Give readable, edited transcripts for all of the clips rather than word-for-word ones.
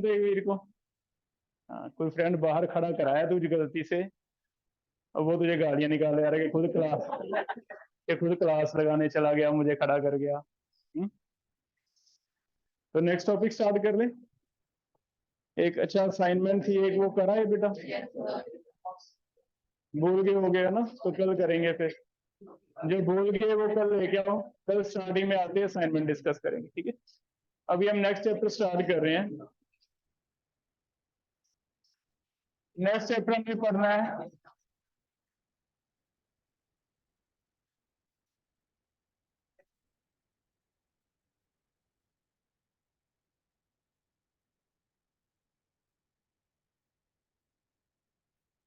वीर को। हाँ, कोई फ्रेंड बाहर खड़ा कराया तुझे गलती से, और वो तुझे गालियां निकाल रहा है कि खुद क्लास लगाने चला गया, मुझे खड़ा कर गया। तो नेक्स्ट टॉपिक स्टार्ट कर ले। एक अच्छा असाइनमेंट थी, एक वो करा है बेटा? भूल गए हो गया ना, तो कल करेंगे फिर। जो भूल गए वो कल लेके आओ, कल स्टार्टिंग में आते असाइनमेंट डिस्कस करेंगे, ठीक है? अभी हम नेक्स्ट चैप्टर स्टार्ट कर रहे हैं। नेक्स्ट चैप्टर हमें पढ़ना है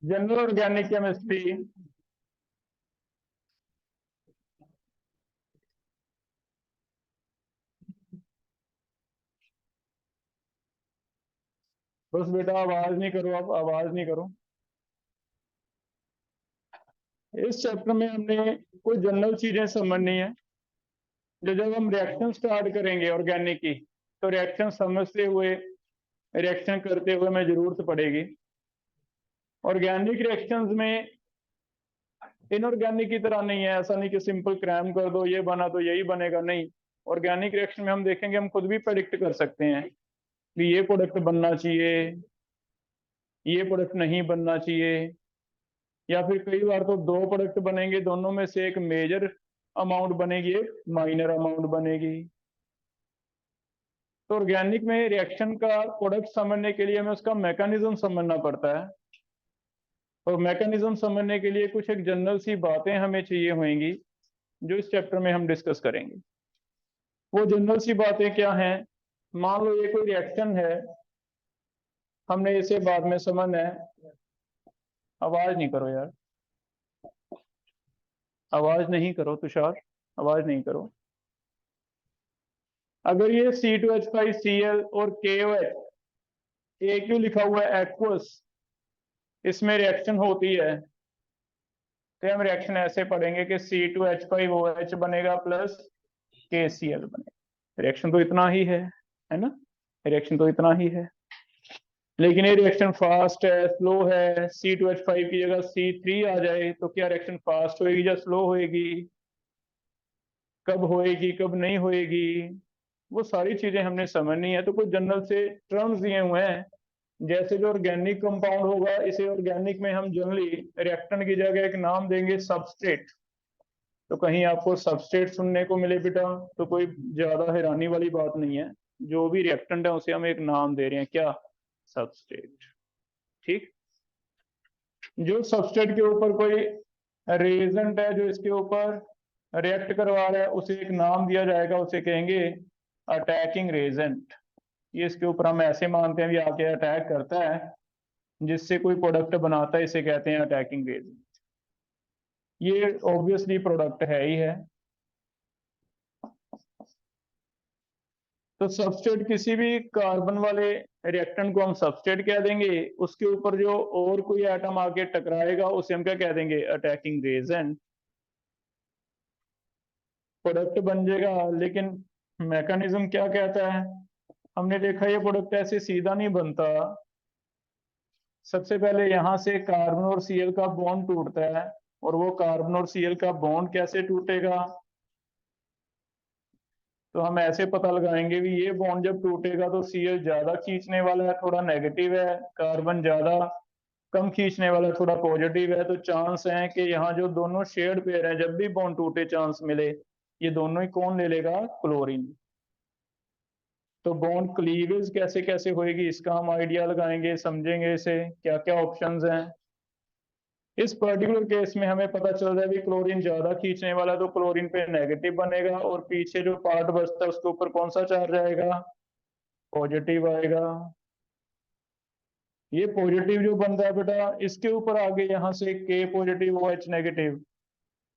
जनरल ऑर्गेनिक केमिस्ट्री। बस बेटा आवाज नहीं करो, आप आवाज नहीं करो। इस चैप्टर में हमने कोई जनरल चीजें समझनी है, जो जब हम रिएक्शन स्टार्ट करेंगे ऑर्गेनिक की, तो रिएक्शन समझते हुए, रिएक्शन करते हुए हमें जरूरत पड़ेगी। ऑर्गेनिक रिएक्शंस में इनऑर्गेनिक की तरह नहीं है, ऐसा नहीं कि सिंपल क्रैम कर दो ये बना तो यही बनेगा, नहीं। ऑर्गेनिक रिएक्शन में हम देखेंगे, हम खुद भी प्रेडिक्ट कर सकते हैं कि ये प्रोडक्ट बनना चाहिए, ये प्रोडक्ट नहीं बनना चाहिए, या फिर कई बार तो दो प्रोडक्ट बनेंगे, दोनों में से एक मेजर अमाउंट बनेगी, एक माइनर अमाउंट बनेगी। तो ऑर्गेनिक में रिएक्शन का प्रोडक्ट समझने के लिए हमें उसका मैकेनिज्म समझना पड़ता है, और मैकेनिज्म समझने के लिए कुछ एक जनरल सी बातें हमें चाहिए होंगी, जो इस चैप्टर में हम डिस्कस करेंगे। वो जनरल सी बातें क्या हैं? मान लो ये कोई रिएक्शन है, हमने इसे बाद में समझना है। आवाज नहीं करो यार, आवाज नहीं करो तुषार, आवाज नहीं करो। अगर ये C2H5Cl और KOH AQ लिखा हुआ है एक्वस, इसमें रिएक्शन होती है, तो हम रिएक्शन ऐसे पढ़ेंगे कि C2H5OH बनेगा प्लस KCl बनेगा। रिएक्शन तो इतना ही है ना? रिएक्शन तो इतना ही है, लेकिन ये रिएक्शन फास्ट है, स्लो है। C2H5 की जगह C3 आ जाए तो क्या रिएक्शन फास्ट होएगी या स्लो होएगी? कब होएगी, कब नहीं होएगी? वो सारी चीजें हमने समझनी है। तो कुछ जनरल से टर्म्स दिए हुए हैं, जैसे जो ऑर्गेनिक कंपाउंड होगा, इसे ऑर्गेनिक में हम जनरली रिएक्टेंट की जगह एक नाम देंगे सबस्ट्रेट। तो कहीं आपको सबस्ट्रेट सुनने को मिले बेटा, तो कोई ज्यादा हैरानी वाली बात नहीं है। जो भी रिएक्टेंट है उसे हम एक नाम दे रहे हैं, क्या? सबस्ट्रेट। ठीक। जो सबस्ट्रेट के ऊपर कोई रिएजेंट है जो इसके ऊपर रिएक्ट करवा रहा है, उसे एक नाम दिया जाएगा, उसे कहेंगे अटैकिंग रेजेंट। ये इसके ऊपर हम ऐसे मानते हैं भी आके अटैक करता है, जिससे कोई प्रोडक्ट बनाता है, इसे कहते हैं अटैकिंग रेजेंट। ये ऑब्वियसली प्रोडक्ट है ही है। तो सबस्ट्रेट, किसी भी कार्बन वाले रिएक्टेंट को हम सबस्ट्रेट कह देंगे, उसके ऊपर जो और कोई एटम आके टकराएगा उसे हम क्या कह देंगे? Attacking Regent. प्रोडक्ट बन जाएगा, लेकिन मैकेनिज्म क्या कहता है? हमने देखा ये प्रोडक्ट ऐसे सीधा नहीं बनता। सबसे पहले यहां से कार्बन और Cl का बॉन्ड टूटता है, और वो कार्बन और Cl का बॉन्ड कैसे टूटेगा? तो हम ऐसे पता लगाएंगे भी ये बॉन्ड जब टूटेगा तो Cl ज्यादा खींचने वाला है, थोड़ा नेगेटिव है, कार्बन ज्यादा कम खींचने वाला है, थोड़ा पॉजिटिव है। तो चांस है कि यहाँ जो दोनों शेयर्ड पेयर हैं, जब भी बॉन्ड टूटे चांस मिले, ये दोनों ही कौन ले लेगा? क्लोरीन। तो बॉन्ड क्लीवेज कैसे कैसे होएगी, इसका हम आइडिया लगाएंगे, समझेंगे इसे क्या क्या ऑप्शंस हैं। इस पर्टिकुलर केस में हमें पता चल रहा है कि क्लोरीन ज्यादा खींचने वाला, तो क्लोरीन पे नेगेटिव बनेगा, और पीछे जो पार्ट बचता है उसके ऊपर कौन सा चार्ज आएगा? पॉजिटिव आएगा। ये पॉजिटिव जो बन रहा है बेटा, इसके ऊपर आगे यहाँ से K positive OH negative,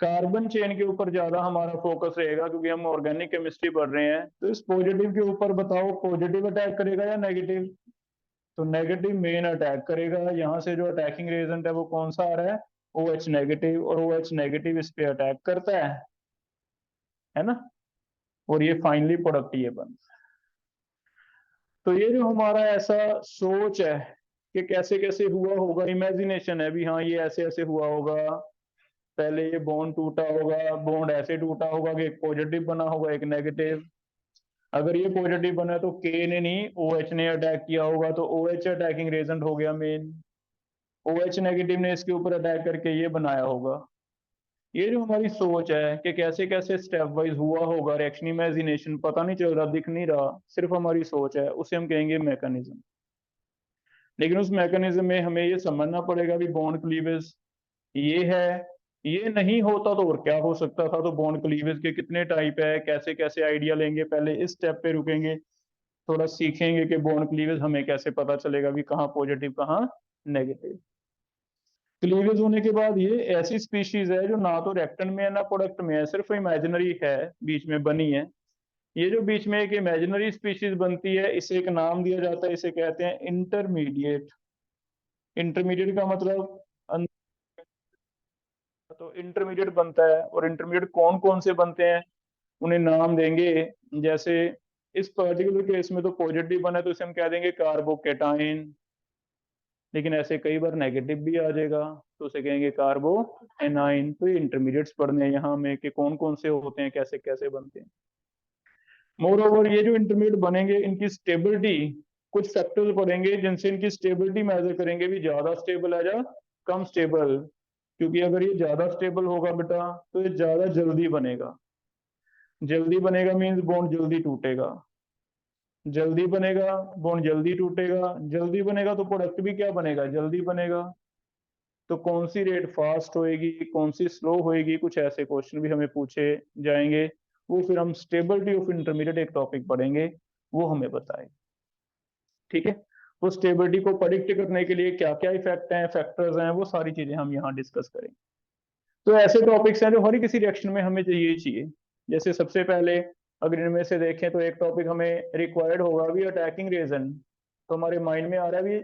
carbon chain के ऊपर ज्यादा हमारा फोकस रहेगा, क्योंकि हम ऑर्गेनिक केमिस्ट्री पढ़ रहे हैं। तो इस पॉजिटिव के ऊपर बताओ, पॉजिटिव अटैक करेगा या नेगेटिव? तो नेगेटिव मेन अटैक करेगा। यहाँ से जो अटैकिंग रेजेंट है वो कौन सा आ रहा है? OH नेगेटिव, और OH नेगेटिव इस पे अटैक करता है ना? और ये फाइनली प्रोडक्ट ये बनता है। तो ये जो हमारा ऐसा सोच है कि कैसे कैसे हुआ होगा, इमेजिनेशन है भी, हाँ ये ऐसे ऐसे हुआ होगा, पहले ये बॉन्ड टूटा होगा, बॉन्ड ऐसे टूटा होगा कि एक पॉजिटिव बना होगा एक नेगेटिव। अगर ये पॉजिटिव बना तो के ने नहीं OH ने अटैक किया होगा, तो OH अटैकिंग एजेंट हो गया मेन। OH नेगेटिव ने इसके ऊपर अटैक करके ये बनाया होगा। ये जो हमारी सोच है कि कैसे कैसे स्टेप वाइज हुआ होगा रिएक्शन, इमेजिनेशन, पता नहीं चल रहा, दिख नहीं रहा, सिर्फ हमारी सोच है, उसे हम कहेंगे मैकेनिज्म। लेकिन उस मैकेनिज्म में हमें ये समझना पड़ेगा भी बॉन्ड क्लीवेज ये है, ये नहीं होता तो और क्या हो सकता था। तो बॉन्ड क्लीवेज के कितने टाइप है, कैसे कैसे आइडिया लेंगे, पहले इस स्टेप पे रुकेंगे, थोड़ा सीखेंगे कि बॉन्ड क्लीवेज हमें कैसे पता चलेगा भी कहाँ पॉजिटिव कहाँ नेगेटिव। क्लीवेज होने के बाद ये ऐसी स्पीशीज है जो ना तो रेक्टन में है ना प्रोडक्ट में है, सिर्फ इमेजिनरी है, बीच में बनी है। ये जो बीच में एक इमेजिनरी स्पीशीज बनती है, इसे एक नाम दिया जाता है, इसे कहते हैं इंटरमीडिएट। इंटरमीडिएट का मतलब तो इंटरमीडिएट बनता है, और इंटरमीडिएट कौन कौन से बनते हैं उन्हें नाम देंगे। जैसे इस पर्टिकुलर केस में तो पॉजिटिव बना है तो इसे हम कह देंगे कार्बोकेटाइन, लेकिन ऐसे कई बार नेगेटिव भी आ जाएगा तो उसे कहेंगे कार्बो एनाइन। तो ये इंटरमीडिएट्स पढ़ने हैं यहाँ में कि कौन कौन से होते हैं, कैसे कैसे बनते हैं। मोर ओवर ये जो इंटरमीडिएट बनेंगे इनकी स्टेबिलिटी, कुछ फैक्टर्स पढ़ेंगे जिनसे इनकी स्टेबिलिटी मेजर करेंगे भी ज्यादा स्टेबल है या कम स्टेबल। क्योंकि अगर ये ज्यादा स्टेबल होगा बेटा तो ये ज्यादा जल्दी बनेगा। जल्दी बनेगा मीन्स बॉन्ड जल्दी टूटेगा, जल्दी बनेगा बॉन्ड जल्दी टूटेगा, जल्दी बनेगा तो प्रोडक्ट भी क्या बनेगा, जल्दी बनेगा। तो कौन सी रेट फास्ट होएगी, कौन सी स्लो होएगी, कुछ ऐसे क्वेश्चन भी हमें पूछे जाएंगे। वो फिर हम स्टेबिलिटी ऑफ इंटरमीडिएट एक टॉपिक पढ़ेंगे, वो हमें बताएगा। ठीक है, वो स्टेबिलिटी को प्रेडिक्ट करने के लिए क्या क्या इफेक्ट हैं, फैक्टर्स हैं, वो सारी चीजें हम यहाँ डिस्कस करेंगे। तो ऐसे टॉपिक्स हैं जो हर किसी रिएक्शन में हमें चाहिए चाहिए। जैसे सबसे पहले अगर इनमें से देखें तो एक टॉपिक हमें रिक्वायर्ड होगा भी अटैकिंग रीजन। तो हमारे माइंड में आ रहा है भी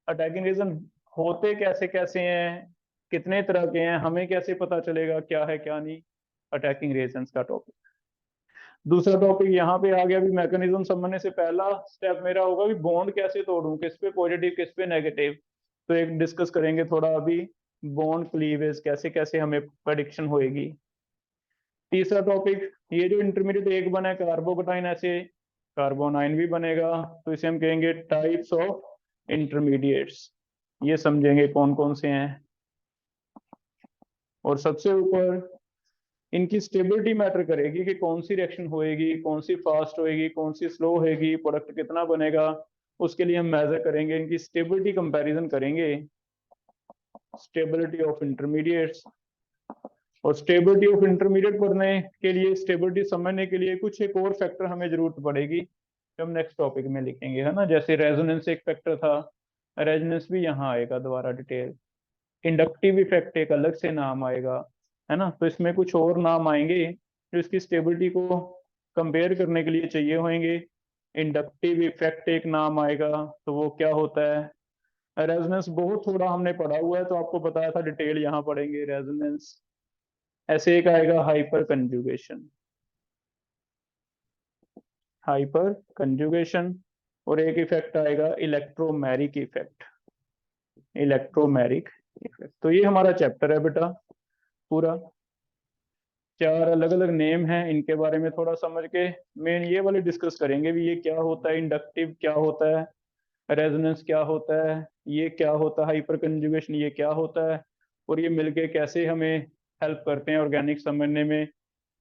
अटैकिंग रीजन होते कैसे कैसे हैं, कितने तरह के हैं, हमें कैसे पता चलेगा क्या है क्या नहीं, अटैकिंग रीजंस का टॉपिक। दूसरा टॉपिक यहाँ पे आ गया भी मैकेनिज्म समझने से पहला स्टेप मेरा होगा भी बॉन्ड कैसे तोड़ूं, किस पे पॉजिटिव किस पे नेगेटिव। तो एक डिस्कस करेंगे थोड़ा अभी बॉन्ड क्लीवेज कैसे कैसे हमें प्रेडिक्शन होएगी। तीसरा टॉपिक ये जो इंटरमीडिएट एक बना है कार्बोकेटाइन, ऐसे कार्बोनाइन भी बनेगा, तो इसे हम कहेंगे टाइप्स ऑफ इंटरमीडिएट्स। ये समझेंगे कौन कौन से हैं। और सबसे ऊपर इनकी स्टेबिलिटी मैटर करेगी कि कौन सी रिएक्शन होएगी, कौन सी फास्ट होएगी, कौन सी स्लो होएगी, प्रोडक्ट कितना बनेगा। उसके लिए हम मेजर करेंगे, इनकी स्टेबिलिटी कंपैरिजन करेंगे, स्टेबिलिटी ऑफ इंटरमीडिएट्स। और स्टेबिलिटी ऑफ इंटरमीडिएट पढ़ने के लिए, स्टेबिलिटी समझने के लिए कुछ एक और फैक्टर हमें जरूरत पड़ेगी जो हम नेक्स्ट टॉपिक में लिखेंगे, है ना। जैसे रेजोनेंस एक फैक्टर था, रेजोनेंस भी यहाँ आएगा दोबारा डिटेल। इंडक्टिव इफेक्ट एक अलग से नाम आएगा, है ना। तो इसमें कुछ और नाम आएंगे जो इसकी स्टेबिलिटी को कंपेयर करने के लिए चाहिए होंगे। इंडक्टिव इफेक्ट एक नाम आएगा, तो वो क्या होता है। रेजोनेंस बहुत थोड़ा हमने पढ़ा हुआ है तो आपको बताया था, डिटेल यहाँ पढ़ेंगे रेजोनेंस। ऐसे एक आएगा हाइपर कंजुगेशन, हाइपर कंजुगेशन। और एक इफेक्ट आएगा इलेक्ट्रोमेरिक इफेक्ट, इलेक्ट्रोमेरिक इफेक्ट। तो ये हमारा चैप्टर है बेटा पूरा, चार अलग अलग नेम हैं, इनके बारे में थोड़ा समझ के मेन ये वाले डिस्कस करेंगे भी ये क्या होता है, इंडक्टिव क्या होता है, रेजोनेंस क्या होता है, ये क्या होता है, हाइपर कंजुगेशन ये क्या होता है, और ये मिलके कैसे हमें हेल्प करते हैं ऑर्गेनिक समझने में,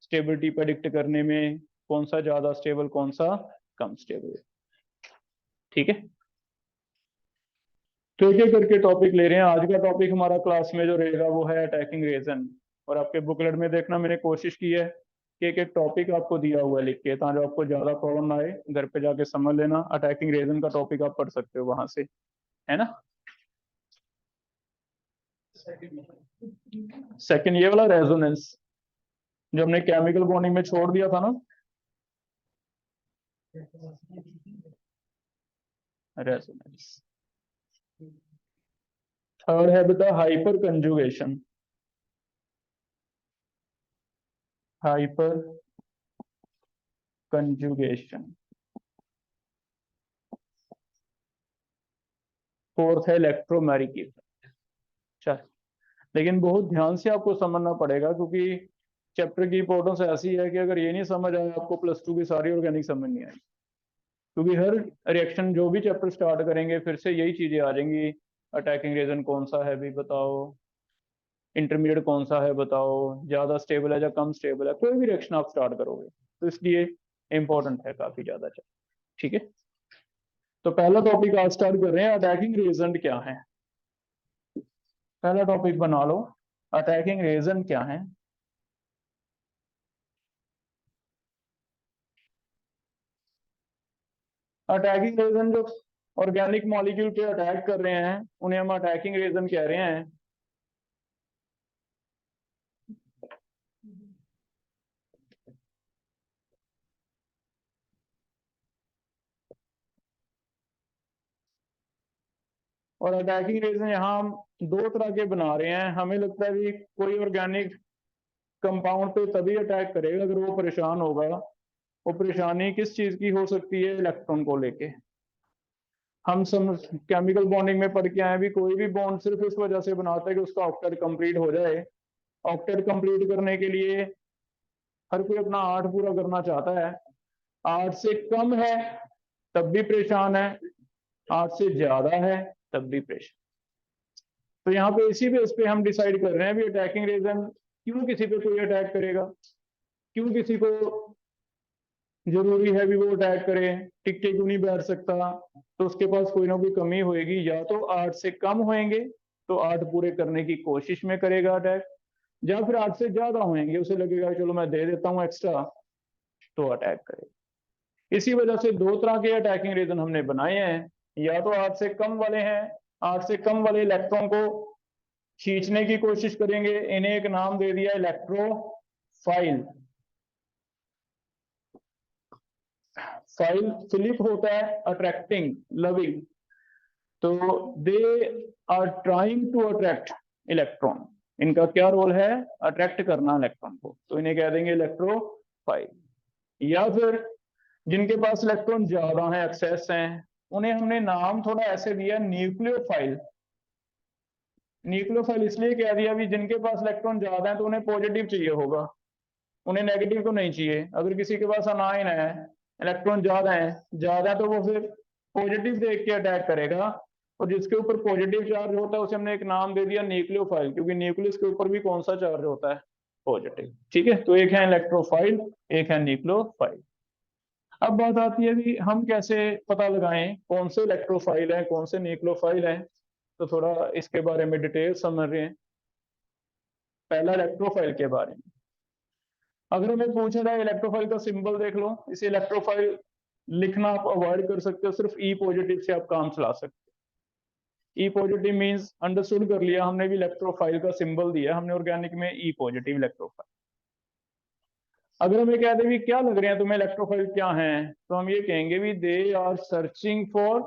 स्टेबिलिटी प्रेडिक्ट करने में, कौन सा ज्यादा स्टेबल कौन सा कम स्टेबल। ठीक है, तो एक एक करके टॉपिक ले रहे हैं। आज का टॉपिक हमारा क्लास में जो रहेगा वो है अटैकिंग रीजन। और आपके बुकलेट में देखना मैंने कोशिश की है कि एक एक टॉपिक आपको दिया हुआ है लिख के, ताकि आपको ज्यादा प्रॉब्लम ना आए, घर पे जाके समझ लेना। अटैकिंग रीजन का टॉपिक आप पढ़ सकते हो वहां से, है ना। सेकंड ये वाला रेजोनेंस जो हमने केमिकल बॉन्डिंग में छोड़ दिया था ना, रेजोनेंस। थर्ड है बेटा hyper conjugation, hyper conjugation. Fourth है इलेक्ट्रोमेरिक इफेक्ट। चल, लेकिन बहुत ध्यान से आपको समझना पड़ेगा, क्योंकि चैप्टर की इंपॉर्टेंस ऐसी है कि अगर ये नहीं समझ आया आपको प्लस टू की सारी ऑर्गेनिक समझ नहीं आएगी। क्योंकि हर रिएक्शन जो भी चैप्टर स्टार्ट करेंगे फिर से यही चीजें आ जाएंगी। अटैकिंग रीजन कौन सा है भी बताओ, इंटरमीडिएट कौन सा है बताओ, ज्यादा स्टेबल है या कम स्टेबल है, कोई भी रिएक्शन आप स्टार्ट करोगे तो इसलिए इंपॉर्टेंट है काफी ज्यादा। ठीक है, तो पहला टॉपिक आज स्टार्ट कर रहे हैं, अटैकिंग रीजन क्या है। पहला टॉपिक बना लो, अटैकिंग रीजन क्या है। अटैकिंग रीजन जो ऑर्गेनिक मॉलिक्यूल पे अटैक कर रहे हैं उन्हें हम अटैकिंग रीजन कह रहे हैं। और अटैकिंग रीजन यहाँ हम दो तरह के बना रहे हैं। हमें लगता है कि कोई ऑर्गेनिक कंपाउंड पे तभी अटैक करेगा अगर वो परेशान होगा। वो परेशानी किस चीज की हो सकती है? इलेक्ट्रॉन को लेके। हम समझ केमिकल बॉन्डिंग में पढ़ के आए भी, कोई भी बॉन्ड सिर्फ इस वजह से बनाता है कि उसका ऑक्टेट कंप्लीट हो जाए। ऑक्टेट कंप्लीट करने के लिए हर कोई अपना 8 पूरा करना चाहता है। 8 से कम है तब भी परेशान है, 8 से ज्यादा है तब भी परेशान। तो यहाँ पे इसी बेस पे हम डिसाइड कर रहे हैं भी अटैकिंग रीजन क्यों किसी पे कोई अटैक करेगा, क्यों किसी को जरूरी है भी वो अटैक करे, टिक के क्यों नहीं बैठ सकता। तो उसके पास कोई ना कोई कमी होएगी, या तो 8 से कम होंगे तो 8 पूरे करने की कोशिश में करेगा अटैक, या फिर 8 से ज्यादा होंगे उसे लगेगा चलो मैं दे देता हूँ एक्स्ट्रा तो अटैक करेगा। इसी वजह से दो तरह के अटैकिंग रीजन हमने बनाए हैं। या तो 8 से कम वाले हैं, 8 से कम वाले इलेक्ट्रॉन को खींचने की कोशिश करेंगे, इन्हें एक नाम दे दिया इलेक्ट्रोफाइल। फाइल फिलिप होता है अट्रैक्टिंग, लविंग, तो they are trying to attract electron. इनका क्या रोल है? अट्रैक्ट करना इलेक्ट्रॉन को, तो इन्हें कह देंगे इलेक्ट्रोफाइल। या फिर जिनके पास इलेक्ट्रॉन ज्यादा है, एक्सेस हैं, उन्हें हमने नाम थोड़ा ऐसे दिया न्यूक्लियोफाइल। न्यूक्लियोफाइल इसलिए कह दिया भी जिनके पास इलेक्ट्रॉन ज्यादा है तो उन्हें पॉजिटिव चाहिए होगा, उन्हें नेगेटिव तो नहीं चाहिए। अगर किसी के पास अनायन है, इलेक्ट्रॉन ज्यादा है तो वो फिर पॉजिटिव देख के अटैक करेगा। और जिसके ऊपर पॉजिटिव चार्ज होता है उसे हमने एक नाम दे दिया न्यूक्लियोफाइल, क्योंकि न्यूक्लियस के ऊपर भी कौन सा चार्ज होता है? पॉजिटिव। ठीक है, तो एक है इलेक्ट्रोफाइल, एक है न्यूक्लियोफाइल। अब बात आती है कि हम कैसे पता लगाएं कौन से इलेक्ट्रोफाइल है कौन से न्यूक्लियोफाइल है। तो थोड़ा इसके बारे में डिटेल समझ रहे हैं। पहला इलेक्ट्रोफाइल के बारे में, अगर हमें पूछा जाए इलेक्ट्रोफाइल का सिंबल देख लो, इसे इलेक्ट्रोफाइल लिखना आप अवॉइड कर सकते हो, सिर्फ ई पॉजिटिव से आप काम चला सकते हो। ई पॉजिटिव मींस अंडरस्टूड कर लिया हमने भी, इलेक्ट्रोफाइल का सिंबल दिया हमने ऑर्गेनिक में ई पॉजिटिव इलेक्ट्रोफाइल। अगर हम ये कहते हैं भी क्या लग रहे हैं तुम्हें इलेक्ट्रोफाइल क्या हैं, तो हम ये कहेंगे भी they are searching for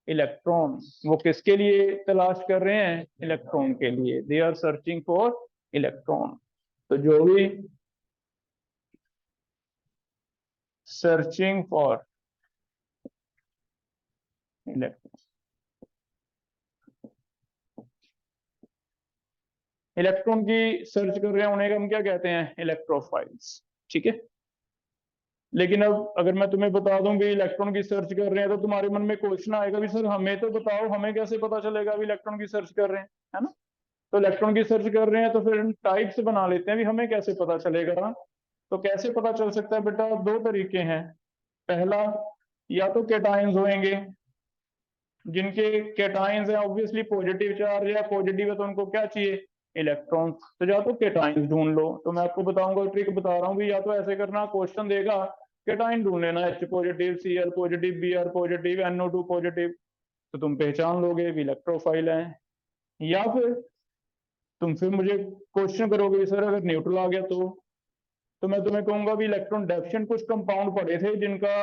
electron. वो किसके लिए तलाश कर रहे हैं? इलेक्ट्रॉन के लिए। They are searching for electron. तो जो भी सर्चिंग फॉर इलेक्ट्रॉन, इलेक्ट्रॉन की सर्च कर रहे हैं उन्हें हम क्या कहते हैं? इलेक्ट्रोफाइल्स। ठीक है, लेकिन अब अगर मैं तुम्हें बता दूं भी इलेक्ट्रॉन की सर्च कर रहे हैं तो तुम्हारे मन में क्वेश्चन आएगा भी सर हमें तो बताओ, हमें कैसे पता चलेगा भी इलेक्ट्रॉन की सर्च कर रहे हैं, है ना? तो इलेक्ट्रॉन की सर्च कर रहे हैं तो फिर टाइप्स बना लेते हैं भी हमें कैसे पता चलेगा। तो कैसे पता चल सकता है बेटा? दो तरीके हैं। पहला, या तो कैटायंस होंगे, जिनके कैटायंस है ऑब्वियसली पॉजिटिव चार्ज है, पॉजिटिव है तो उनको क्या चाहिए? इलेक्ट्रॉन। तो या तो कैटायंस ढूंढ लो, तो मैं आपको बताऊंगा ट्रिक बता रहा हूँ भी, या तो ऐसे करना क्वेश्चन देगा कैटायन ढूंढ लेना, H positive, Cl positive, Br positive, NO2 positive, तो तुम पहचान लोगे भी इलेक्ट्रोफाइल है। या फिर तुम फिर मुझे क्वेश्चन करोगे सर अगर न्यूट्रल आ गया तो मैं तुम्हें कहूंगा भी इलेक्ट्रॉन डेफिशिएंट कुछ कंपाउंड पड़े थे जिनका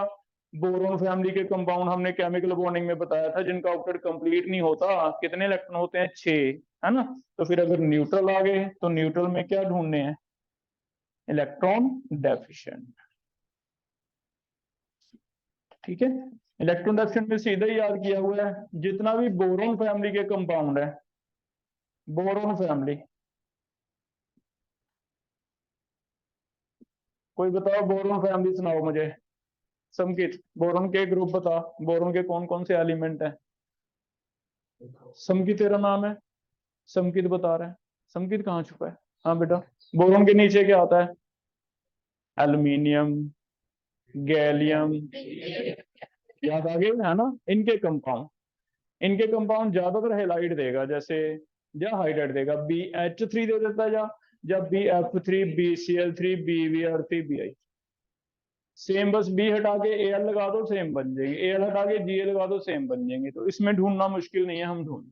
बोरोन फैमिली के कंपाउंड हमने केमिकल बॉन्डिंग में बताया था, जिनका ऑक्टेट कंप्लीट नहीं होता। कितने इलेक्ट्रॉन होते हैं? 6, है ना? तो फिर अगर न्यूट्रल आ गए तो न्यूट्रल में क्या ढूंढने हैं? Electron deficient. ठीक है, इलेक्ट्रॉन डेफिशिएंट में सीधा ही याद किया हुआ है, जितना भी बोरोन फैमिली के कंपाउंड है, बोरोन फैमिली, कोई बताओ बोरोन फैमिली सुनाओ मुझे। समकित, बोरोन के ग्रुप बता, बोरोन के कौन कौन से एलिमेंट है। समकित तेरा नाम है, समकित बता रहा है, समकित कहाँ छुपा है। हाँ बेटा, बोरोन के नीचे क्या आता है, एल्यूमिनियम, गैलियम, याद आ गया है ना। इनके कंपाउंड ज्यादातर हेलाइड देगा, जैसे या हाइड्राइड देगा, BH3 दे देता है, या BF3 BCl3 BVR3 BI। Same, बस बी हटा के Al लगा दो सेम बन जाएंगे, Al हटा के Ga लगा दो सेम बन जाएंगे, तो इसमें ढूंढना मुश्किल नहीं है, हम ढूंढ।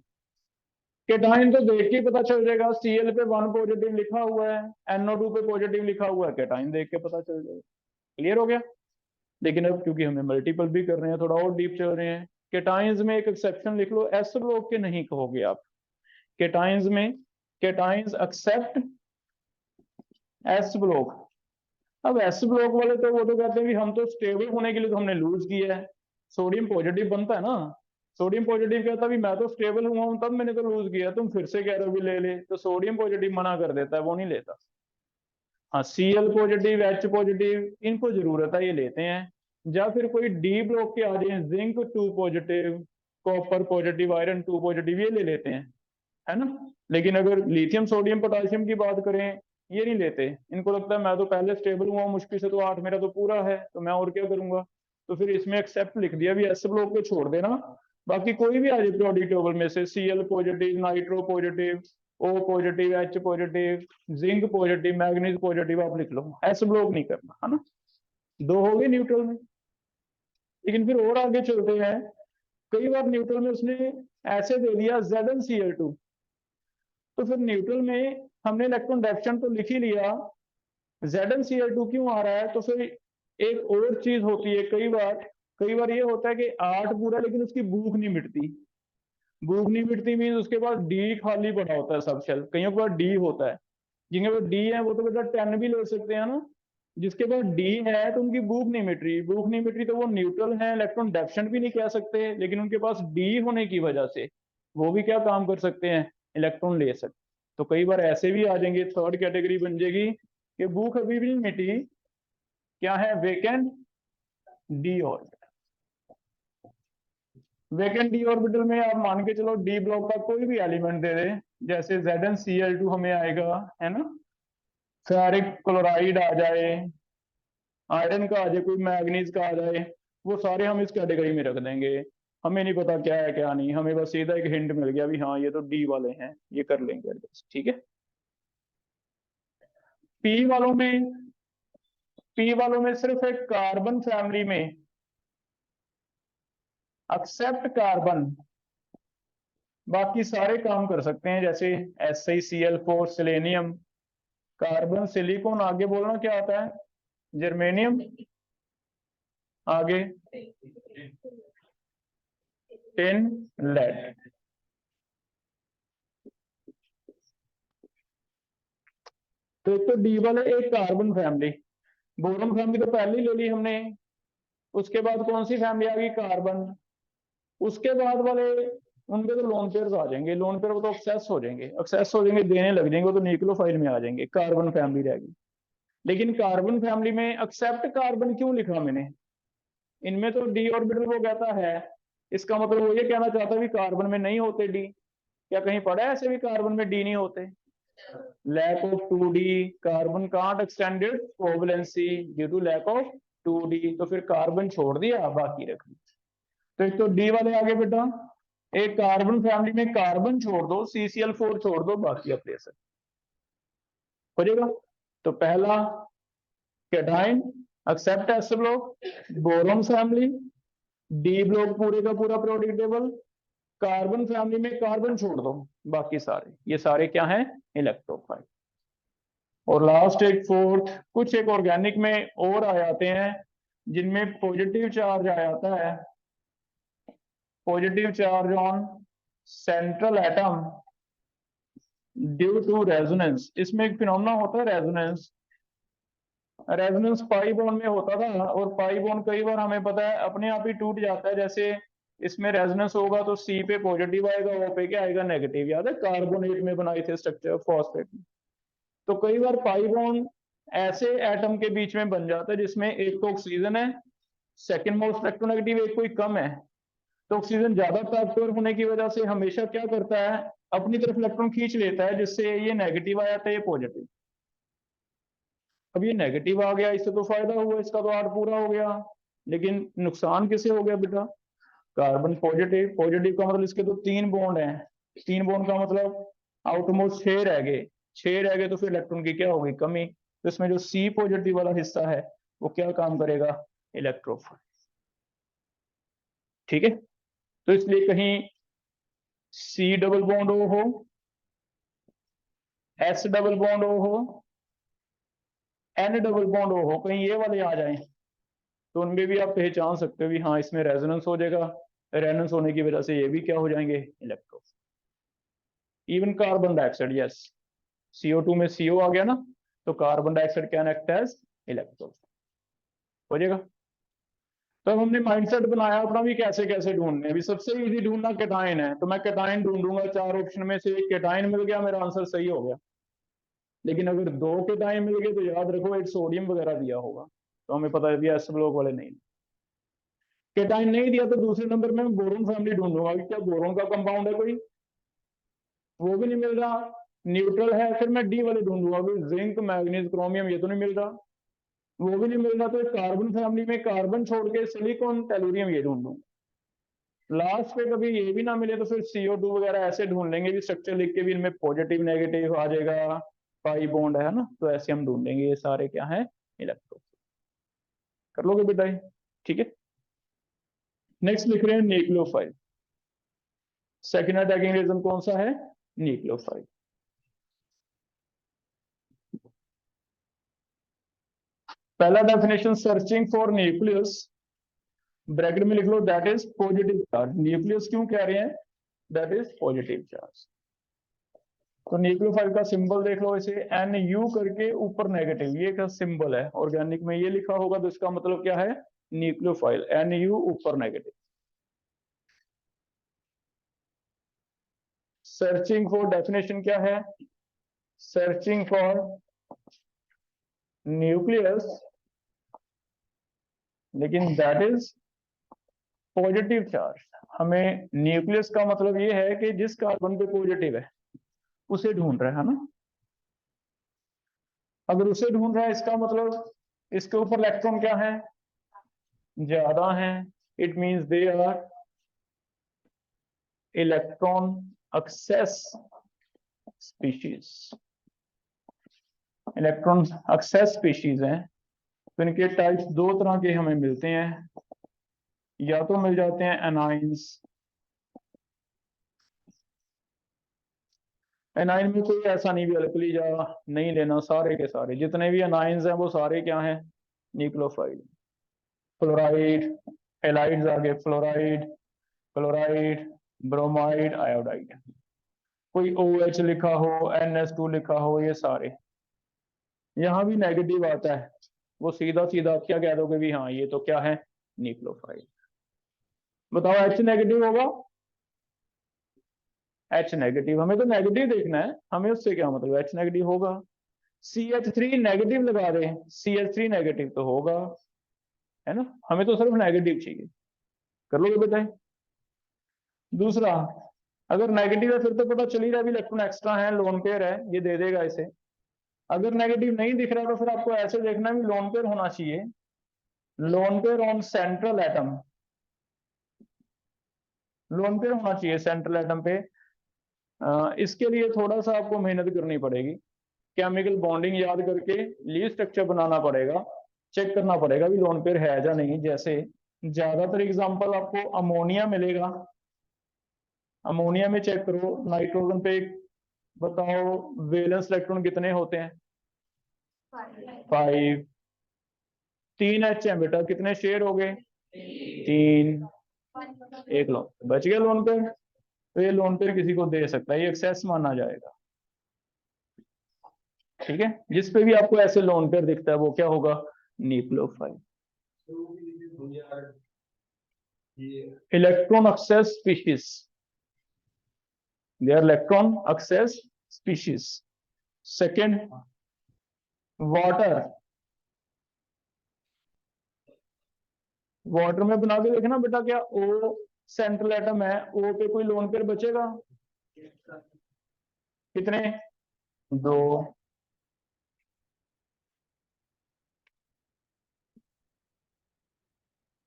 केटाइन तो देख के पता चल जाएगा, Cl पे 1 पॉजिटिव लिखा हुआ है, NO2 पे पॉजिटिव लिखा हुआ है, केटाइन देख के पता चल जाएगा। क्लियर हो गया। लेकिन अब क्योंकि हमें मल्टीपल भी कर रहे हैं, थोड़ा और डीप चल रहे हैं, केटाइंस में एक एक्सेप्शन लिख लो, एस ब्लॉक के नहीं कहोगे आप। केटाइंस में, केटाइंस एक्सेप्ट एस ब्लॉक। अब एस ब्लॉक वाले तो वो तो कहते हैं कि हम तो स्टेबल होने के लिए तो हमने लूज किया है, सोडियम पॉजिटिव बनता है ना, सोडियम पॉजिटिव कहता है भी मैं तो स्टेबल हुआ हूं तब मैंने तो लूज किया, तुम फिर से कह रहे हो भी ले ले, तो सोडियम पॉजिटिव मना कर देता है, वो नहीं लेता। हाँ, Cl पॉजिटिव, H पॉजिटिव, इनको जरूरत है, ये लेते हैं। या फिर कोई डी ब्लॉक के आ जाए, zinc 2 positive, copper positive, iron 2 positive, ये ले लेते हैं, है ना। लेकिन अगर लिथियम सोडियम पोटाशियम की बात करें, ये नहीं लेते। इनको लगता है मैं तो पहले स्टेबल हुआ मुश्किल से, तो 8 मेरा तो पूरा है, तो मैं और क्या करूंगा। तो फिर इसमें एक्सेप्ट लिख दिया, भी एस ब्लॉक को छोड़ देना, बाकी कोई भी आ जाए पीरियोडिक टेबल में से, Cl positive, nitro positive, O positive, H positive, zinc positive, manganese positive, आप लिख लो, एस ब्लॉक नहीं करना, है ना। दो हो गए न्यूट्रल में। लेकिन फिर और आगे चलते हैं, कई बार न्यूट्रल में उसने ऐसे दे दिया ZnCl2, तो फिर न्यूट्रल में हमने इलेक्ट्रॉन डेफिशिएंट तो लिख ही लिया, ZnCl2 क्यों आ रहा है, तो फिर एक और चीज होती है, कई बार ये होता है कि 8 पूरा लेकिन उसकी भूख नहीं मिटती। भूख नहीं मिटती मीन उसके पास डी खाली पड़ा होता है, सब शेल कईयों के पास डी होता है, जिनके पास डी है वो तो बेटा 10 भी ले सकते हैं ना। जिसके पास डी है तो उनकी भूख नहीं मिट रही, भूख नहीं मिट रही तो वो न्यूट्रल है, इलेक्ट्रॉन डेफिशिएंट भी नहीं कह सकते, लेकिन उनके पास डी होने की वजह से वो भी क्या काम कर सकते हैं, इलेक्ट्रॉन ले सकते। तो कई बार ऐसे भी आ जाएंगे, थर्ड कैटेगरी बन जाएगी कि भूख अभी भी नहीं मिटी, क्या है, vacant D orbital. Vacant D orbital में आप मान के चलो डी ब्लॉक का कोई भी एलिमेंट दे दे, जैसे ZnCl2 हमें आएगा, है ना, फेरिक क्लोराइड आ जाए, आयरन का आ जाए, कोई मैग्नीज का आ जाए, वो सारे हम इस कैटेगरी में रख देंगे। हमें नहीं पता क्या है क्या नहीं, हमें बस सीधा एक हिंट मिल गया भी हाँ ये तो डी वाले हैं, ये कर लेंगे एडजस्ट, ठीक है। पी वालों में, पी वालों में सिर्फ एक कार्बन फैमिली में एक्सेप्ट कार्बन, बाकी सारे काम कर सकते हैं, जैसे SiCl4 सेलेनियम, कार्बन, सिलिकॉन, आगे बोलना क्या आता है, जर्मेनियम, आगे टिन, लेड। तो एक तो डी वाले एक कार्बन फैमिली, बोरॉन फैमिली तो पहले ही ले ली हमने, उसके बाद कौन सी फैमिली आ गई, कार्बन। उसके बाद वाले उनके तो लोन पेयर्स आ जाएंगे, लोन पेयर वो तो एक्सेस हो जाएंगे, देने लग जाएंगे, वो तो न्यूक्लियोफाइल में आ जाएंगे, कार्बन फैमिली रहेगी। लेकिन कार्बन फैमिली में एक्सेप्ट कार्बन क्यों लिखा मैंने, इनमें तो डी ऑर्बिटल वो कहता है, इसका मतलब वो ये कहना चाहता है कि कार्बन में नहीं होते डी। क्या कहीं पढ़ा है ऐसे भी कार्बन में डी नहीं होते, lack of 2D, carbon can't extended covalency due to lack of 2D, तो फिर कार्बन छोड़ दिया, बाकी रख दिया। तो एक तो डी वाले आगे बेटा, एक कार्बन फैमिली में कार्बन छोड़ दो, CCl4 छोड़ दो, बाकी आप ले सकते हो जाएगा। तो पहला cation except s block, boron family, D block पूरे का पूरा पीरियोडिक टेबल, कार्बन फैमिली में कार्बन छोड़ दो, बाकी सारे, ये सारे क्या हैं, इलेक्ट्रोफाइल। और लास्ट एक फोर्थ, कुछ एक ऑर्गेनिक में और आ जाते हैं जिनमें पॉजिटिव चार्ज आ जाता है, positive charge on central atom due to resonance. इसमें एक फिनोमेना होता है रेजोनेंस, रेजोनेंस पाई बॉन्ड में होता था, और पाई बॉन्ड कई बार हमें पता है अपने आप ही टूट जाता है। जैसे इसमें रेजोनेंस होगा तो सी पे पॉजिटिव आएगा, ओ पे क्या आएगा, नेगेटिव। याद है कार्बोनेट में बनाए थे स्ट्रक्चर फॉस्फेट में। तो कई बार पाई बॉन्ड ऐसे एटम के बीच में बन जाता है जिसमें एक तो ऑक्सीजन है, सेकंड मोस्ट इलेक्ट्रोनेगेटिव, एक कोई कम है। तो ऑक्सीजन ज्यादा ट्रांसफर होने की वजह से हमेशा क्या करता है, अपनी तरफ इलेक्ट्रॉन खींच लेता है, जिससे ये नेगेटिव आ जाता है, ये पॉजिटिव। अब ये नेगेटिव आ गया, इससे तो फायदा हुआ, इसका तो आर्ट पूरा हो गया। लेकिन नुकसान किसे हो गया बेटा, कार्बन पॉजिटिव। पॉजिटिव का मतलब इसके तो 3 बॉन्ड हैं, 3 बॉन्ड का मतलब आउटमोस्ट 6 रह गए। 6 रह गए तो फिर इलेक्ट्रॉन की क्या होगी, कमी। तो इसमें जो सी पॉजिटिव वाला हिस्सा है वो क्या काम करेगा, इलेक्ट्रोफाइल। ठीक है, तो इसलिए कहीं सी डबल बॉन्ड ओ हो, एस डबल बॉन्ड ओ हो, एन डबल बॉन्ड ओ हो, कहीं ये वाले आ जाएं तो उनमें भी आप पहचान सकते हो भी हाँ इसमें रेजोनेंस हो जाएगा। रेजोनेंस होने की वजह से ये भी क्या हो जाएंगे, electro. Even carbon dioxide, yes, CO2 में CO आ गया ना, तो carbon dioxide can act as electro, हो जाएगा। तो अब हमने माइंडसेट बनाया अपना भी कैसे कैसे ढूंढने। अभी सबसे इजी ढूंढना केटाइन है, तो मैं केटाइन ढूंढूंगा, 4 ऑप्शन में से एक केटाइन मिल गया, मेरा आंसर सही हो गया। लेकिन अगर 2 केटाइन मिल गए तो याद रखो एक सोडियम वगैरह दिया होगा, तो हमें पता है भी एस ब्लॉक वाले नहीं। केटाइन नहीं दिया तो दूसरे नंबर में बोरोन फैमिली ढूंढूंगा, क्या बोरोन का कंपाउंड है कोई, वो भी नहीं मिल रहा। न्यूट्रल है, फिर मैं डी वाले ढूंढूंगा, जिंक मैग्नीज क्रोमियम, ये तो नहीं मिल रहा, वो भी नहीं मिल रहा। तो कार्बन फैमिली में कार्बन छोड़ के सिलिकॉन टेलुरियम ये ढूंढूंगा। लास्ट पे कभी ये भी ना मिले तो फिर CO2 वगैरह ऐसे ढूंढ लेंगे भी, स्ट्रक्चर लिख के भी इनमें पॉजिटिव नेगेटिव आ जाएगा, पाई बॉन्ड है ना, तो ऐसे हम ढूंढेंगे। ये सारे क्या है, इलेक्ट्रो। कर लोगे बेटा ये, ठीक है। नेक्स्ट लिख रहे हैं न्यूक्लियोफाइल। सेकेंड अटैकिंग रीजन कौन सा है, न्यूक्लियोफाइल। पहला definition, searching for nucleus, bracket में लिख लो that is positive charge. Nucleus क्यों कह रहे हैं, दैट इज पॉजिटिव चार्ज। तो न्यूक्लियोफाइल का सिंबल देख लो, इसे NU करके ऊपर नेगेटिव, ये का सिंबल है। ऑर्गेनिक में ये लिखा होगा तो इसका मतलब क्या है, न्यूक्लियोफाइल, NU ऊपर नेगेटिव। सर्चिंग फॉर डेफिनेशन क्या है, सर्चिंग फॉर न्यूक्लियस, लेकिन दैट इज पॉजिटिव चार्ज। हमें न्यूक्लियस का मतलब ये है कि जिस कार्बन पे पॉजिटिव है उसे ढूंढ रहे हैं ना। अगर उसे ढूंढ रहा है इसका मतलब इसके ऊपर इलेक्ट्रॉन क्या है, ज्यादा है। It means they are electron excess species, electron excess species हैं। तो इनके टाइप्स 2 तरह के हमें मिलते हैं, या तो मिल जाते हैं एनाइंस। एनाइन में कोई ऐसा नहीं भी अल्कली जा नहीं लेना, सारे के सारे जितने भी एनाइंस हैं वो सारे क्या हैं, न्यूक्लियोफाइल। फ्लोराइड, हेलाइड्स आगे, फ्लोराइड, क्लोराइड, ब्रोमाइड, आयोडाइड। कोई OH लिखा हो, NH2 लिखा हो, ये सारे। यहाँ भी नेगेटिव आता है, वो सीधा सीधा आप क्या कह दोगे भी हाँ ये तो क्या है, न्यूक्लियोफाइल। बताओ H नेगेटिव होगा, H नेगेटिव, हमें तो नेगेटिव देखना है, हमें उससे क्या मतलब, H नेगेटिव होगा। CH3 नेगेटिव लगा रहे हैं, CH3 नेगेटिव तो होगा, है ना, हमें तो सिर्फ नेगेटिव चाहिए। कर लोगे बताए। दूसरा, अगर नेगेटिव है फिर तो पता चल ही रहा है इलेक्ट्रॉन एक्स्ट्रा है, लोन पेयर है, ये दे देगा इसे। अगर नेगेटिव नहीं दिख रहा तो फिर आपको ऐसे देखना है लोन पेयर होना चाहिए, lone pair on central atom, lone pair होना चाहिए सेंट्रल एटम पे। इसके लिए थोड़ा सा आपको मेहनत करनी पड़ेगी, केमिकल बॉन्डिंग याद करके ली स्ट्रक्चर बनाना पड़ेगा, चेक करना पड़ेगा भी लोन पेयर है या नहीं। जैसे ज्यादातर एग्जांपल आपको अमोनिया मिलेगा, अमोनिया में चेक करो नाइट्रोजन पे, बताओ वैलेंस इलेक्ट्रॉन कितने होते हैं, 5। 3 H है बेटा, कितने शेयर हो गए, 3, एक लोन बच गया लोन पेयर। तो ये लोन पेयर किसी को दे सकता है, ये एक्सेस माना जाएगा। ठीक है, जिस पे भी आपको ऐसे लोन पेयर दिखता है वो क्या होगा, nucleophile. Electron excess species, they are electron excess species. Second, water, water में बना के देखना बेटा, क्या ओ सेंट्रल एटम है, ओ पे कोई लोन पेयर बचेगा, कितने, दो।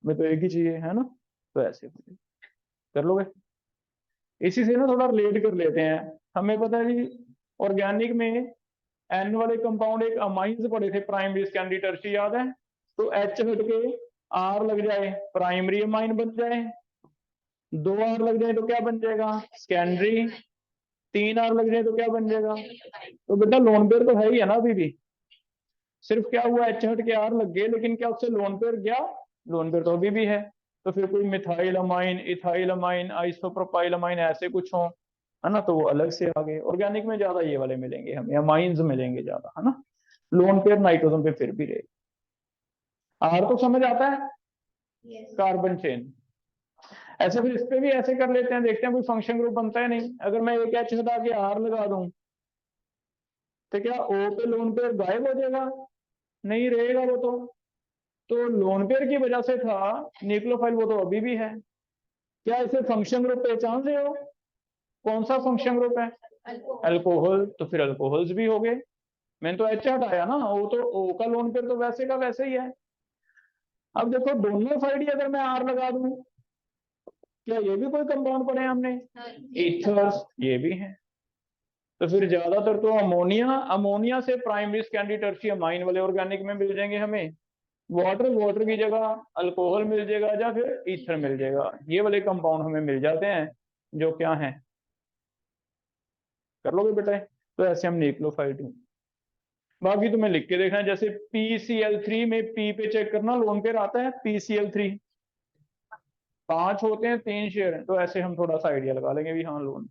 में तो एक ही चाहिए है ना, तो ऐसे कर लोगे। इसी से ना थोड़ा रिलेट कर लेते हैं, हमें पता है जी ऑर्गेनिक में एन वाले कंपाउंड एक अमाइंस पढ़े थे, प्राइमरी सेकेंडरी टर्शियरी, याद है। तो एच हट के आर लग जाए प्राइमरी अमाइन बन जाए, दो आर लग जाए तो क्या बन जाएगा, सेकेंडरी, तीन आर लग जाए तो क्या बन जाएगा। तो बेटा लोन पेयर तो है ही है ना अभी भी, सिर्फ क्या हुआ एच हट के आर लग गए, लेकिन क्या उससे लोन पेयर गया, लोन पेयर तो अभी भी है। तो फिर कोई methyl amine, ethyl amine, isopropyl amine ऐसे कुछ हो, है ना, तो वो अलग से आ गए। ऑर्गेनिक में ज्यादा ये वाले मिलेंगे हमें, अमाइंस मिलेंगे ज्यादा, है ना। लोन पेयर नाइट्रोजन पे फिर भी रहे। आर तो समझ आता है, कार्बन चेन। ऐसे फिर इस पे भी ऐसे कर लेते हैं, देखते हैं कोई फंक्शन ग्रुप बनता है नहीं। अगर मैं एक एच हटा के आर लगा दूं तो क्या ओ पे लोन पेयर गायब हो जाएगा, नहीं रहेगा वो तो लोन पेयर की वजह से था न्यूक्लियोफाइल, वो तो अभी भी है। क्या इसे फंक्शन ग्रुप पहचान रहे हो, कौन सा फंक्शन ग्रुप है, अल्कोहल, तो फिर अल्कोहल्स भी हो गए। मैंने तो एच हटाया ना, वो तो ओ का लोन पेयर तो वैसे का वैसे ही है। अब देखो दोनों साइड ही अगर मैं आर लगा दूं, क्या ये भी कोई कंपाउंड पढ़े हमने, ईथर्स, ये भी है। तो फिर ज्यादातर तो अमोनिया, अमोनिया से प्राइमरी सेकेंडरी टर्शियरी अमाइन वाले ऑर्गेनिक में मिल जाएंगे हमें। वाटर, वाटर की जगह अल्कोहल मिल जाएगा या फिर ईथर मिल जाएगा, ये वाले कंपाउंड हमें मिल जाते हैं जो क्या है, कर लोगे बेटा। तो ऐसे हम न्यूक्लियोफाइल टू, बाकी तुम्हें लिख के देखना है, जैसे PCl3 में पी पे चेक करना, लोन पेयर आता है PCl3, 5 होते हैं, 3 शेयर हैं, तो ऐसे हम थोड़ा सा आइडिया लगा लेंगे भी हाँ लोन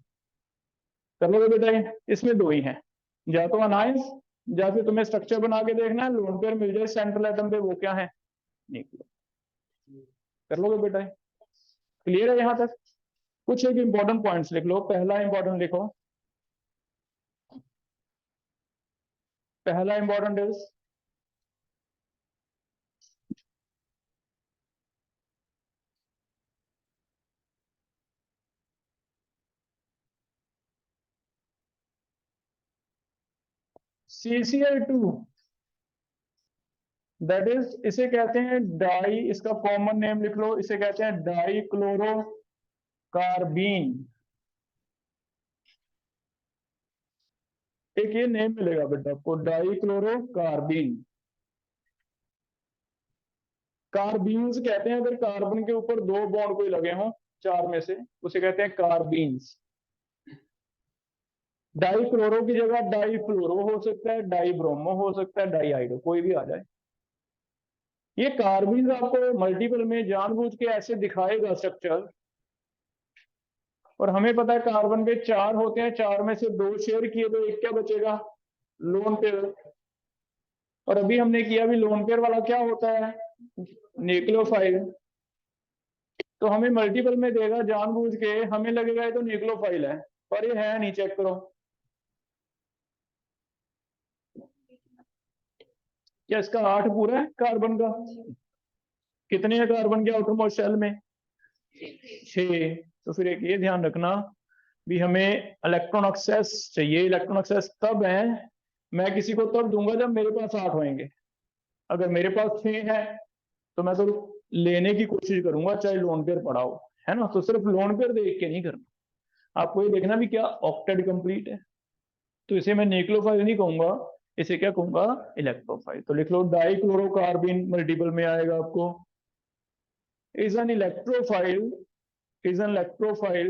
कर लोगे बेटा। इसमें दो ही हैं, या तो अनाइंस, या फिर तुम्हें स्ट्रक्चर बना के देखना है, लोन पेयर मिल जाए सेंट्रल एटम पे, वो क्या है, न्यूक्लियो, कर लोगे बेटा। क्लियर है यहाँ तक। कुछ एक इंपॉर्टेंट पॉइंट्स लिख लो। पहला इंपॉर्टेंट लिखो, पहला important is CCl2, that is, इसे कहते हैं डाई, इसका कॉमन नेम लिख लो, इसे कहते हैं डाई क्लोरो कार्बीन। एक ये नेम मिलेगा बेटा आपको, डाई क्लोरो कार्बीन। कार्बीन्स कहते हैं अगर कार्बन के ऊपर दो बॉन्ड कोई लगे हों चार में से, उसे कहते हैं कार्बीन्स। डाई क्लोरो की जगह डाई फ्लोरो हो सकता है, डाई ब्रोमो हो सकता है, डाई आइडो, कोई भी आ जाए। ये कार्बीन आपको मल्टीपल में जानबूझ के ऐसे दिखाएगा स्ट्रक्चर, और हमें पता है कार्बन पे 4 होते हैं, 4 में से 2 शेयर किए तो एक क्या बचेगा, लोन पेयर। और अभी हमने किया भी लोन पेयर वाला क्या होता है, न्यूक्लियोफाइल। तो हमें मल्टीपल में देगा जानबूझ के, हमें लगेगा ये तो न्यूक्लियोफाइल है, पर ये है नहीं, चेक करो। क्या इसका 8 पूरा है कार्बन का, कितने है कार्बन के आउटरमोस्ट शेल में, 6। तो फिर एक ये ध्यान रखना भी, हमें इलेक्ट्रॉन एक्सेस चाहिए। इलेक्ट्रॉन एक्सेस तब है, मैं किसी को तब दूंगा जब मेरे पास 8 होंगे। अगर मेरे पास 6 है तो मैं तो लेने की कोशिश करूंगा चाहे लोन पेयर पड़ा हो, है ना। तो सिर्फ लोन पेयर देख के नहीं करना, आपको ये देखना भी क्या ऑक्टेट कंप्लीट है। तो इसे मैं न्यूक्लियोफाइल नहीं कहूंगा, इसे क्या कहूंगा, इलेक्ट्रोफाइल। तो लिख लो डाइक्लोरोकार्बिन, मल्टीपल में आएगा आपको, is an electrophile, is an electrophile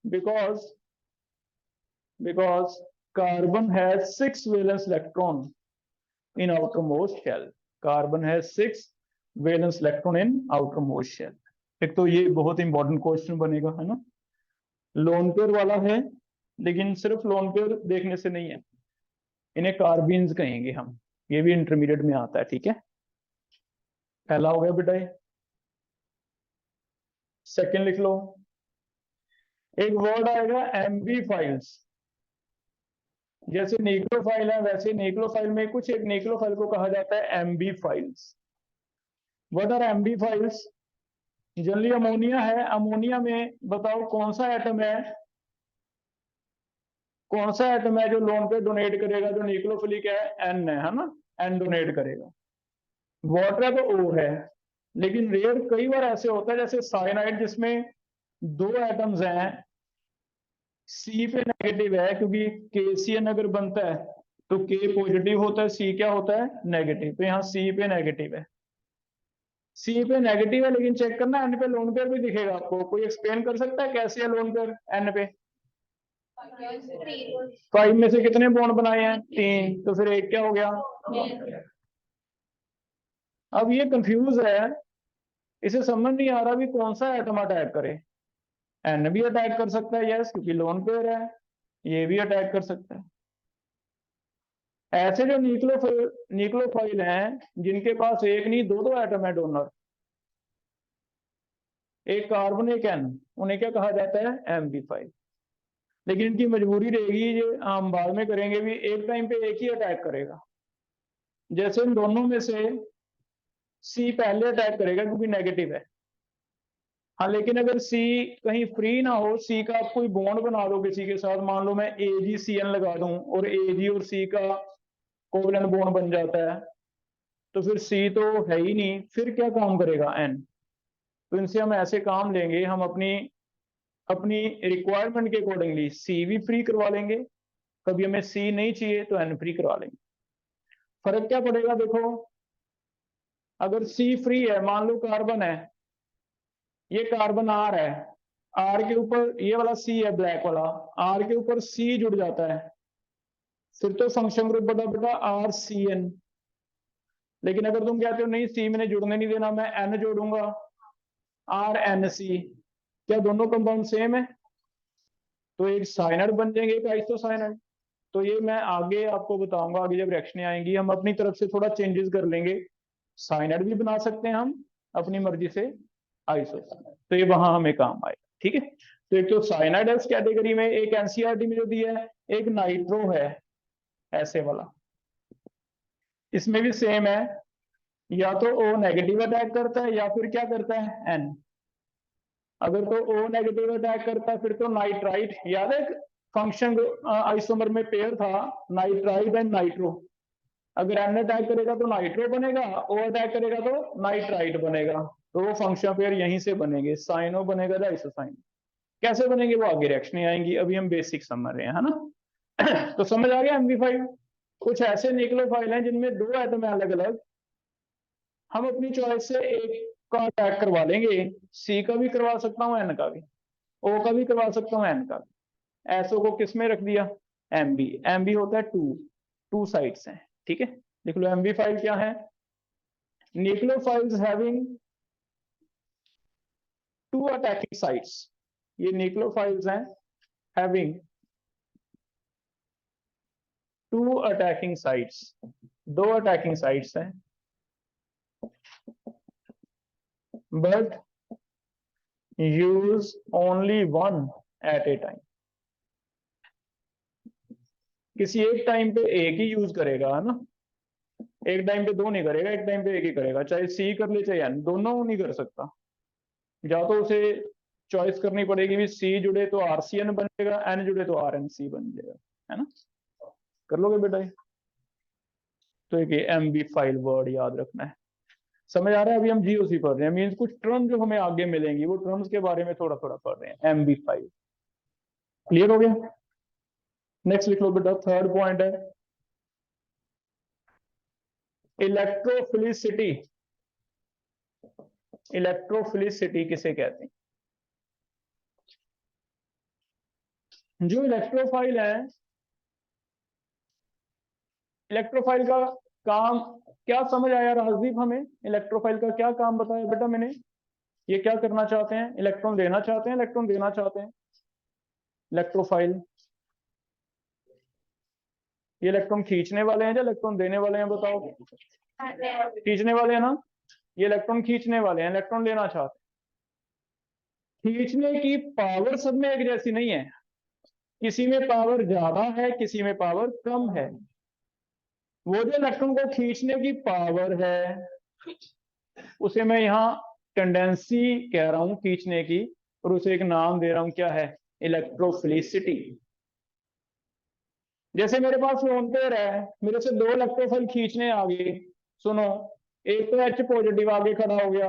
because because carbon has 6 valence electron in outermost shell. Carbon has 6 valence electron in outermost shell. एक तो ये बहुत इंपॉर्टेंट क्वेश्चन बनेगा, है ना। लोन पेयर वाला है, लेकिन सिर्फ लोन पेयर देखने से नहीं है, इन्हें कार्बीन्स कहेंगे हम, ये भी इंटरमीडिएट में आता है, ठीक है। पहला हो गया बेटा ये। सेकंड लिख लो, एक वर्ड आएगा एमबी फाइल्स। जैसे न्यूक्लियोफाइल है वैसे न्यूक्लियोफाइल में कुछ एक न्यूक्लियोफाइल को कहा जाता है MB files. What are MB files? Generally ammonia है, अमोनिया में बताओ कौन सा एटम है, कौन सा एटम है जो लोन पे डोनेट करेगा, जो न्यूक्लियोफिलिक है, एन है ना, एन डोनेट करेगा। वाटर है तो ओ है, लेकिन रेयर कई बार ऐसे होता है जैसे साइनाइड जिसमें दो एटम्स हैं, सी पे नेगेटिव है क्योंकि KCN अगर बनता है तो K पॉजिटिव होता है, सी क्या होता है, नेगेटिव, तो यहाँ सी पे नेगेटिव है, सी पे नेगेटिव है, लेकिन चेक करना एन पे लोन पेयर भी दिखेगा आपको। कोई एक्सप्लेन कर सकता है कैसे है लोन पेयर एन पे? 5 में से कितने बॉन्ड बनाए हैं, 3, तो फिर एक क्या हो गया। अब ये कंफ्यूज है, इसे समझ नहीं आ रहा भी कौन सा एटम अटैक करे। एन भी अटैक कर सकता है, यस, क्योंकि लोन पेयर है, ये भी अटैक कर सकता है। ऐसे जो न्यूक्लियोफाइल हैं जिनके पास एक नहीं दो दो एटम है डोनर, एक कार्बन एक एन, उन्हें क्या कहा जाता है, एमबी फाइल। लेकिन इनकी मजबूरी रहेगी, ये हम बाद में करेंगे भी, एक टाइम पे एक ही अटैक करेगा। जैसे इन दोनों में से सी पहले अटैक करेगा क्योंकि नेगेटिव है। हाँ, लेकिन अगर सी कहीं फ्री ना हो, सी का आप कोई बॉन्ड बना दो किसी के साथ, मान लो मैं AgCN लगा दूं और Ag और C का कोवलेंट बॉन्ड बन जाता है, तो फिर C तो है ही नहीं, फिर क्या काम करेगा N। तो इनसे हम ऐसे काम लेंगे, हम अपनी अपनी रिक्वायरमेंट के अकॉर्डिंगली C भी फ्री करवा लेंगे, कभी हमें C नहीं चाहिए तो N फ्री करवा लेंगे। फर्क क्या पड़ेगा देखो, अगर C फ्री है, मान लो कार्बन है, ये कार्बन R है, R के ऊपर ये वाला C है ब्लैक वाला, R के ऊपर C जुड़ जाता है, फिर तो फंक्शन ग्रुप बटा बटा RCN। लेकिन अगर तुम कहते हो नहीं C मैंने जुड़ने नहीं देना, मैं N जोड़ूंगा, RNC, क्या दोनों कंपाउंड सेम है? तो एक साइनाइड बन जाएंगे, एक आइसोसाइनाइड। तो ये मैं आगे आपको बताऊंगा, आगे जब रिएक्शनें आएंगी हम अपनी तरफ से थोड़ा चेंजेस कर लेंगे, साइनाइड भी बना सकते हैं हम अपनी मर्जी से, आइसोसाइनाइड, तो ये वहां हमें काम आएगा, ठीक है। तो एक तो साइनाइड है उस कैटेगरी में, एक एनसीईआरटी में जो दिया है, एक नाइट्रो है ऐसे वाला, इसमें भी सेम है, या तो O नेगेटिव अटैक करता है या फिर क्या करता है N। अगर तो O नेगेटिव अटैक करता है फिर तो नाइट्राइट, याद है फंक्शन आइसोमर में पेयर था नाइट्राइट एंड नाइट्रो, अगर N अटैक करेगा तो नाइट्रो बनेगा, O अटैक करेगा तो नाइट्राइट बनेगा, तो वो फंक्शन पेयर यहीं से बनेंगे, साइनो बनेगा या आइसोसाइन। कैसे बनेंगे वो आगे रिएक्शन आएंगी, अभी हम बेसिक समझ रहे हैं, है ना। तो समझ आ गया MB5। कुछ ऐसे न्यूक्लियोफाइल हैं जिनमें दो एटम है अलग अलग, हम अपनी चॉइस से एक का अटैक करवा लेंगे, सी का भी करवा सकता हूँ, एन का भी, ओ का भी करवा सकता हूँ, एन का भी। एसओ को किस में रख दिया, एमबी, एमबी होता है टू, टू साइड्स हैं, ठीक है। लिख लो MB5 क्या है, nucleophiles having two attacking sites. ये न्यूक्लियोफाइल्स हैं हैविंग टू अटैकिंग साइट्स, दो अटैकिंग साइट्स हैं, but use only one at a time. किसी एक टाइम पे एक ही यूज करेगा, है ना, एक टाइम पे दो नहीं करेगा, एक टाइम पे एक ही करेगा, चाहे सी कर ले चाहे एन, दोनों नहीं कर सकता। या तो उसे चॉइस करनी पड़ेगी भी सी जुड़े तो RCN बनेगा, एन जुड़े तो RNC बन जाएगा, है ना। कर लोगे बेटा ये? तो एक MB5 वर्ड याद रखना है। समझ आ रहा है? अभी हम GOC पढ़ रहे हैं, मीन्स कुछ टर्म जो हमें आगे मिलेंगी वो टर्म्स के बारे में थोड़ा थोड़ा पढ़ रहे हैं। MB5 क्लियर हो गया? नेक्स्ट लिख लो बेटा, थर्ड पॉइंट है इलेक्ट्रोफिलिसिटी। इलेक्ट्रोफिलिसिटी किसे कहते हैं? जो इलेक्ट्रोफाइल है, इलेक्ट्रोफाइल का काम क्या समझ आया राजदीप? हमें इलेक्ट्रोफाइल का क्या काम बताया बेटा मैंने? ये क्या करना चाहते हैं, इलेक्ट्रॉन लेना चाहते हैं, इलेक्ट्रॉन देना चाहते हैं, इलेक्ट्रोफाइल ये इलेक्ट्रॉन खींचने वाले हैं या इलेक्ट्रॉन देने वाले हैं, बताओ। खींचने वाले हैं ना, ये इलेक्ट्रॉन खींचने वाले हैं, इलेक्ट्रॉन लेना चाहते हैं। खींचने की पावर सब में एक जैसी नहीं है, किसी में पावर ज्यादा है, किसी में पावर कम है। वो जो इलेक्ट्रॉन को खींचने की पावर है उसे मैं यहाँ टेंडेंसी कह रहा हूं खींचने की, और उसे एक नाम दे रहा हूं, क्या है, इलेक्ट्रोफिलिसिटी। जैसे मेरे पास लोन पेयर है, मेरे से 2 इलेक्ट्रोफाइल खींचने आ गए, सुनो, एक तो H पॉजिटिव आगे खड़ा हो गया,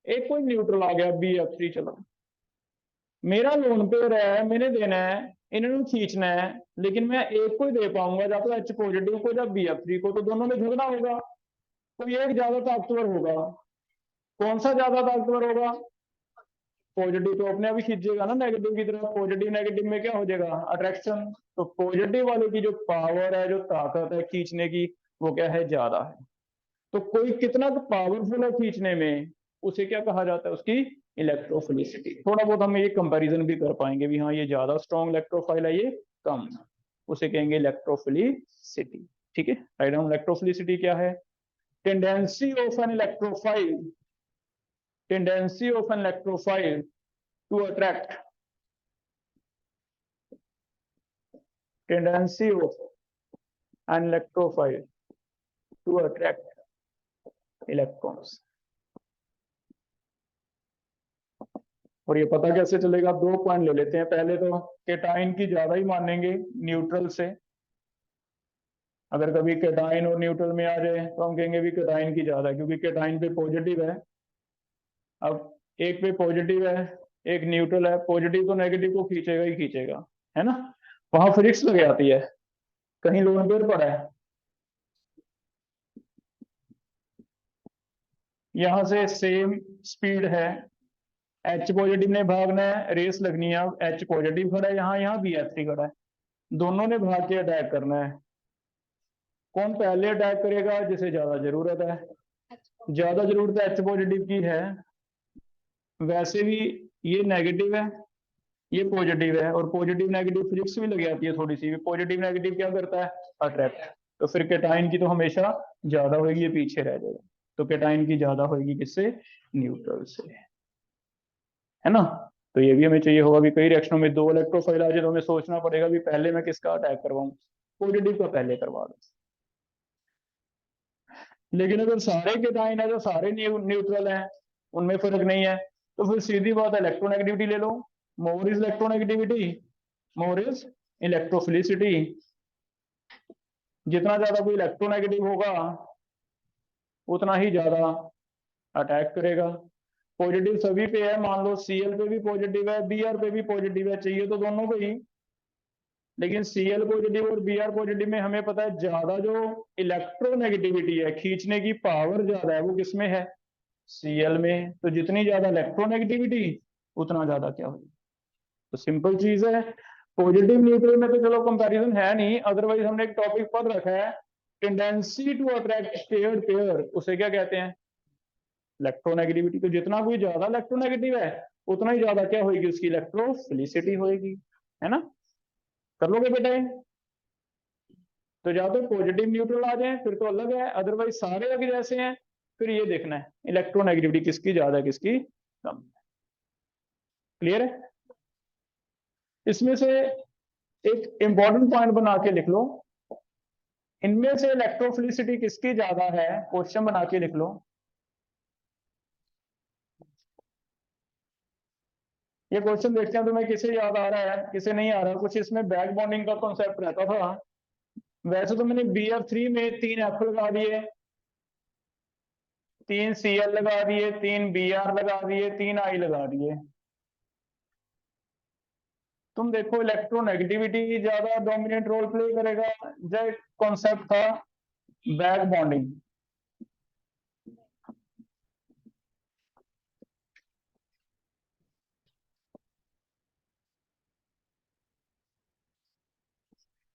एक कोई न्यूट्रल आ गया BF3, चलो मेरा लोन पेयर है, मैंने देना है, इन्होंने खींचना है, लेकिन मैं एक को ही दे पाऊंगा, या तो H पॉजिटिव को या BF3 को, तो दोनों में झगड़ा होगा, तो एक ज्यादा ताकतवर होगा। कौन सा ज्यादा ताकतवर होगा? पॉजिटिव तो अपने आप ही खींचेगा ना नेगेटिव की तरफ, पॉजिटिव नेगेटिव में क्या हो जाएगा, अट्रैक्शन। तो पॉजिटिव वाले की जो पावर है, जो ताकत है खींचने की, वो क्या है, ज्यादा है। तो कोई कितना पावरफुल है खींचने में, उसे क्या कहा जाता है, उसकी इलेक्ट्रोफिलिसिटी। थोड़ा बहुत हम ये कंपैरिजन भी कर पाएंगे भी, हाँ ये ज्यादा स्ट्रॉन्ग इलेक्ट्रोफाइल है, ये कम, उसे कहेंगे इलेक्ट्रोफिलिसिटी। ठीक है, राइट डाउन। इलेक्ट्रोफिलिसिटी क्या है? Tendency of an electrophile, tendency of an electrophile to attract, tendency of an electrophile to attract electrons। और ये पता कैसे चलेगा? 2 पॉइंट ले लेते हैं। पहले तो केटाइन की ज्यादा ही मानेंगे न्यूट्रल से, अगर कभी केटाइन और न्यूट्रल में आ जाए तो हम कहेंगे भी केटाइन की ज्यादा है, क्योंकि केटाइन पे पॉजिटिव है। अब एक पे पॉजिटिव है, एक न्यूट्रल है, पॉजिटिव तो नेगेटिव को खींचेगा ही खींचेगा, है ना, वहां फिजिक्स लग जाती है, कहीं लोन पेयर पड़ा है, यहां से सेम स्पीड है, H पॉजिटिव ने भागना है, रेस लगनी है, H पॉजिटिव खड़ा है यहाँ, यहाँ BF3 खड़ा है, दोनों ने भाग के अटैक करना है। कौन पहले अटैक करेगा? जिसे ज्यादा जरूरत है, ज्यादा जरूरत H पॉजिटिव की है। वैसे भी ये नेगेटिव है, ये पॉजिटिव है, और पॉजिटिव नेगेटिव फिजिक्स भी लग जाती है थोड़ी सी। पॉजिटिव नेगेटिव क्या करता है? अट्रैक्ट। तो फिर केटाइन की तो हमेशा ज्यादा होगी, ये पीछे रह जाएगा, तो केटाइन की ज्यादा होगी किससे? न्यूट्रल से, है ना। तो ये भी हमें चाहिए होगा भी कई रिएक्शनों में 2 इलेक्ट्रोफाइल आ जाए तो हमें सोचना पड़ेगा भी पहले मैं किसका अटैक करवाऊं, पॉजिटिव का पहले करवा दूं। लेकिन अगर सारे केटाइन है तो सारे न्यूट्रल हैं, उनमें फर्क नहीं है, तो फिर सीधी बात है इलेक्ट्रोनेगेटिविटी ले लो। More is electronegativity, more is electrophilicity. जितना ज्यादा कोई इलेक्ट्रोनेगेटिव होगा उतना ही ज्यादा अटैक करेगा। पॉजिटिव सभी पे है, मान लो Cl पे भी पॉजिटिव है, Br पे भी पॉजिटिव है, चाहिए तो दोनों को ही, लेकिन Cl पॉजिटिव और Br पॉजिटिव में हमें पता है ज्यादा जो इलेक्ट्रोनेगेटिविटी है, खींचने की पावर ज्यादा है, वो किसमें है? Cl में। तो जितनी ज्यादा इलेक्ट्रोनेगेटिविटी उतना ज्यादा क्या होगी? तो सिंपल चीज है। पॉजिटिव न्यूट्रल में तो चलो कंपैरिजन है नहीं, अदरवाइज हमने एक टॉपिक पढ़ रखा है, tendency to attract paired pair, उसे क्या कहते हैं? इलेक्ट्रोनेगेटिविटी। तो जितना कोई ज्यादा इलेक्ट्रोनेगेटिव है उतना ही ज्यादा क्या होगी? उसकी इलेक्ट्रोफिलिसिटी होगी, है ना। कर लोगे बेटा? तो या तो पॉजिटिव न्यूट्रल आ जाए फिर तो अलग है, अदरवाइज सारे अगर जैसे हैं फिर ये देखना है इलेक्ट्रोनेगेटिविटी किसकी ज्यादा किसकी कम। क्लियर है? इसमें से एक इंपॉर्टेंट पॉइंट बना के लिख लो, इनमें से इलेक्ट्रोफिलिसिटी किसकी ज्यादा है, क्वेश्चन बना के लिख लो। ये क्वेश्चन देखते हैं तुम्हें किसे याद आ रहा है, किसे नहीं आ रहा। कुछ इसमें बैक बॉन्डिंग का कॉन्सेप्ट रहता था। वैसे तो मैंने BF3 में 3 F लगा दिए, 3 Cl लगा दिए, 3 Br लगा दिए, 3 I लगा दिए। तुम देखो इलेक्ट्रोनेगेटिविटी ज्यादा डोमिनेंट रोल प्ले करेगा, जो कॉन्सेप्ट था बैक बॉन्डिंग।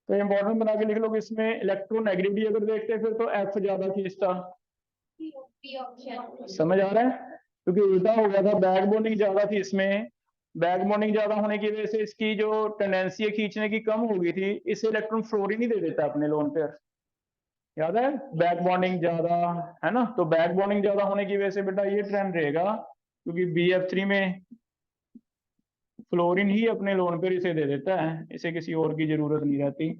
तो इंपॉर्टेंट बना के लिख लो कि इसमें इलेक्ट्रोनेगेटिविटी अगर देखते हैं फिर तो F ज्यादा खींचता। समझ आ रहा है? क्योंकि उल्टा हो गया था, बैक बॉन्डिंग ज्यादा थी इसमें, बैक बॉन्डिंग ज्यादा होने की वजह से इसकी जो टेंडेंसी है खींचने की कम हो गई थी, इसे इलेक्ट्रॉन फ्लोरीन ही दे देता है अपने लोन पेयर। याद है, बैक बॉन्डिंग ज्यादा है ना, तो बैक बॉन्डिंग ज्यादा होने की वजह से बेटा ये ट्रेंड रहेगा, क्योंकि BF3 में फ्लोरीन ही अपने लोन पेयर इसे दे देता है, इसे किसी और की जरूरत नहीं रहती।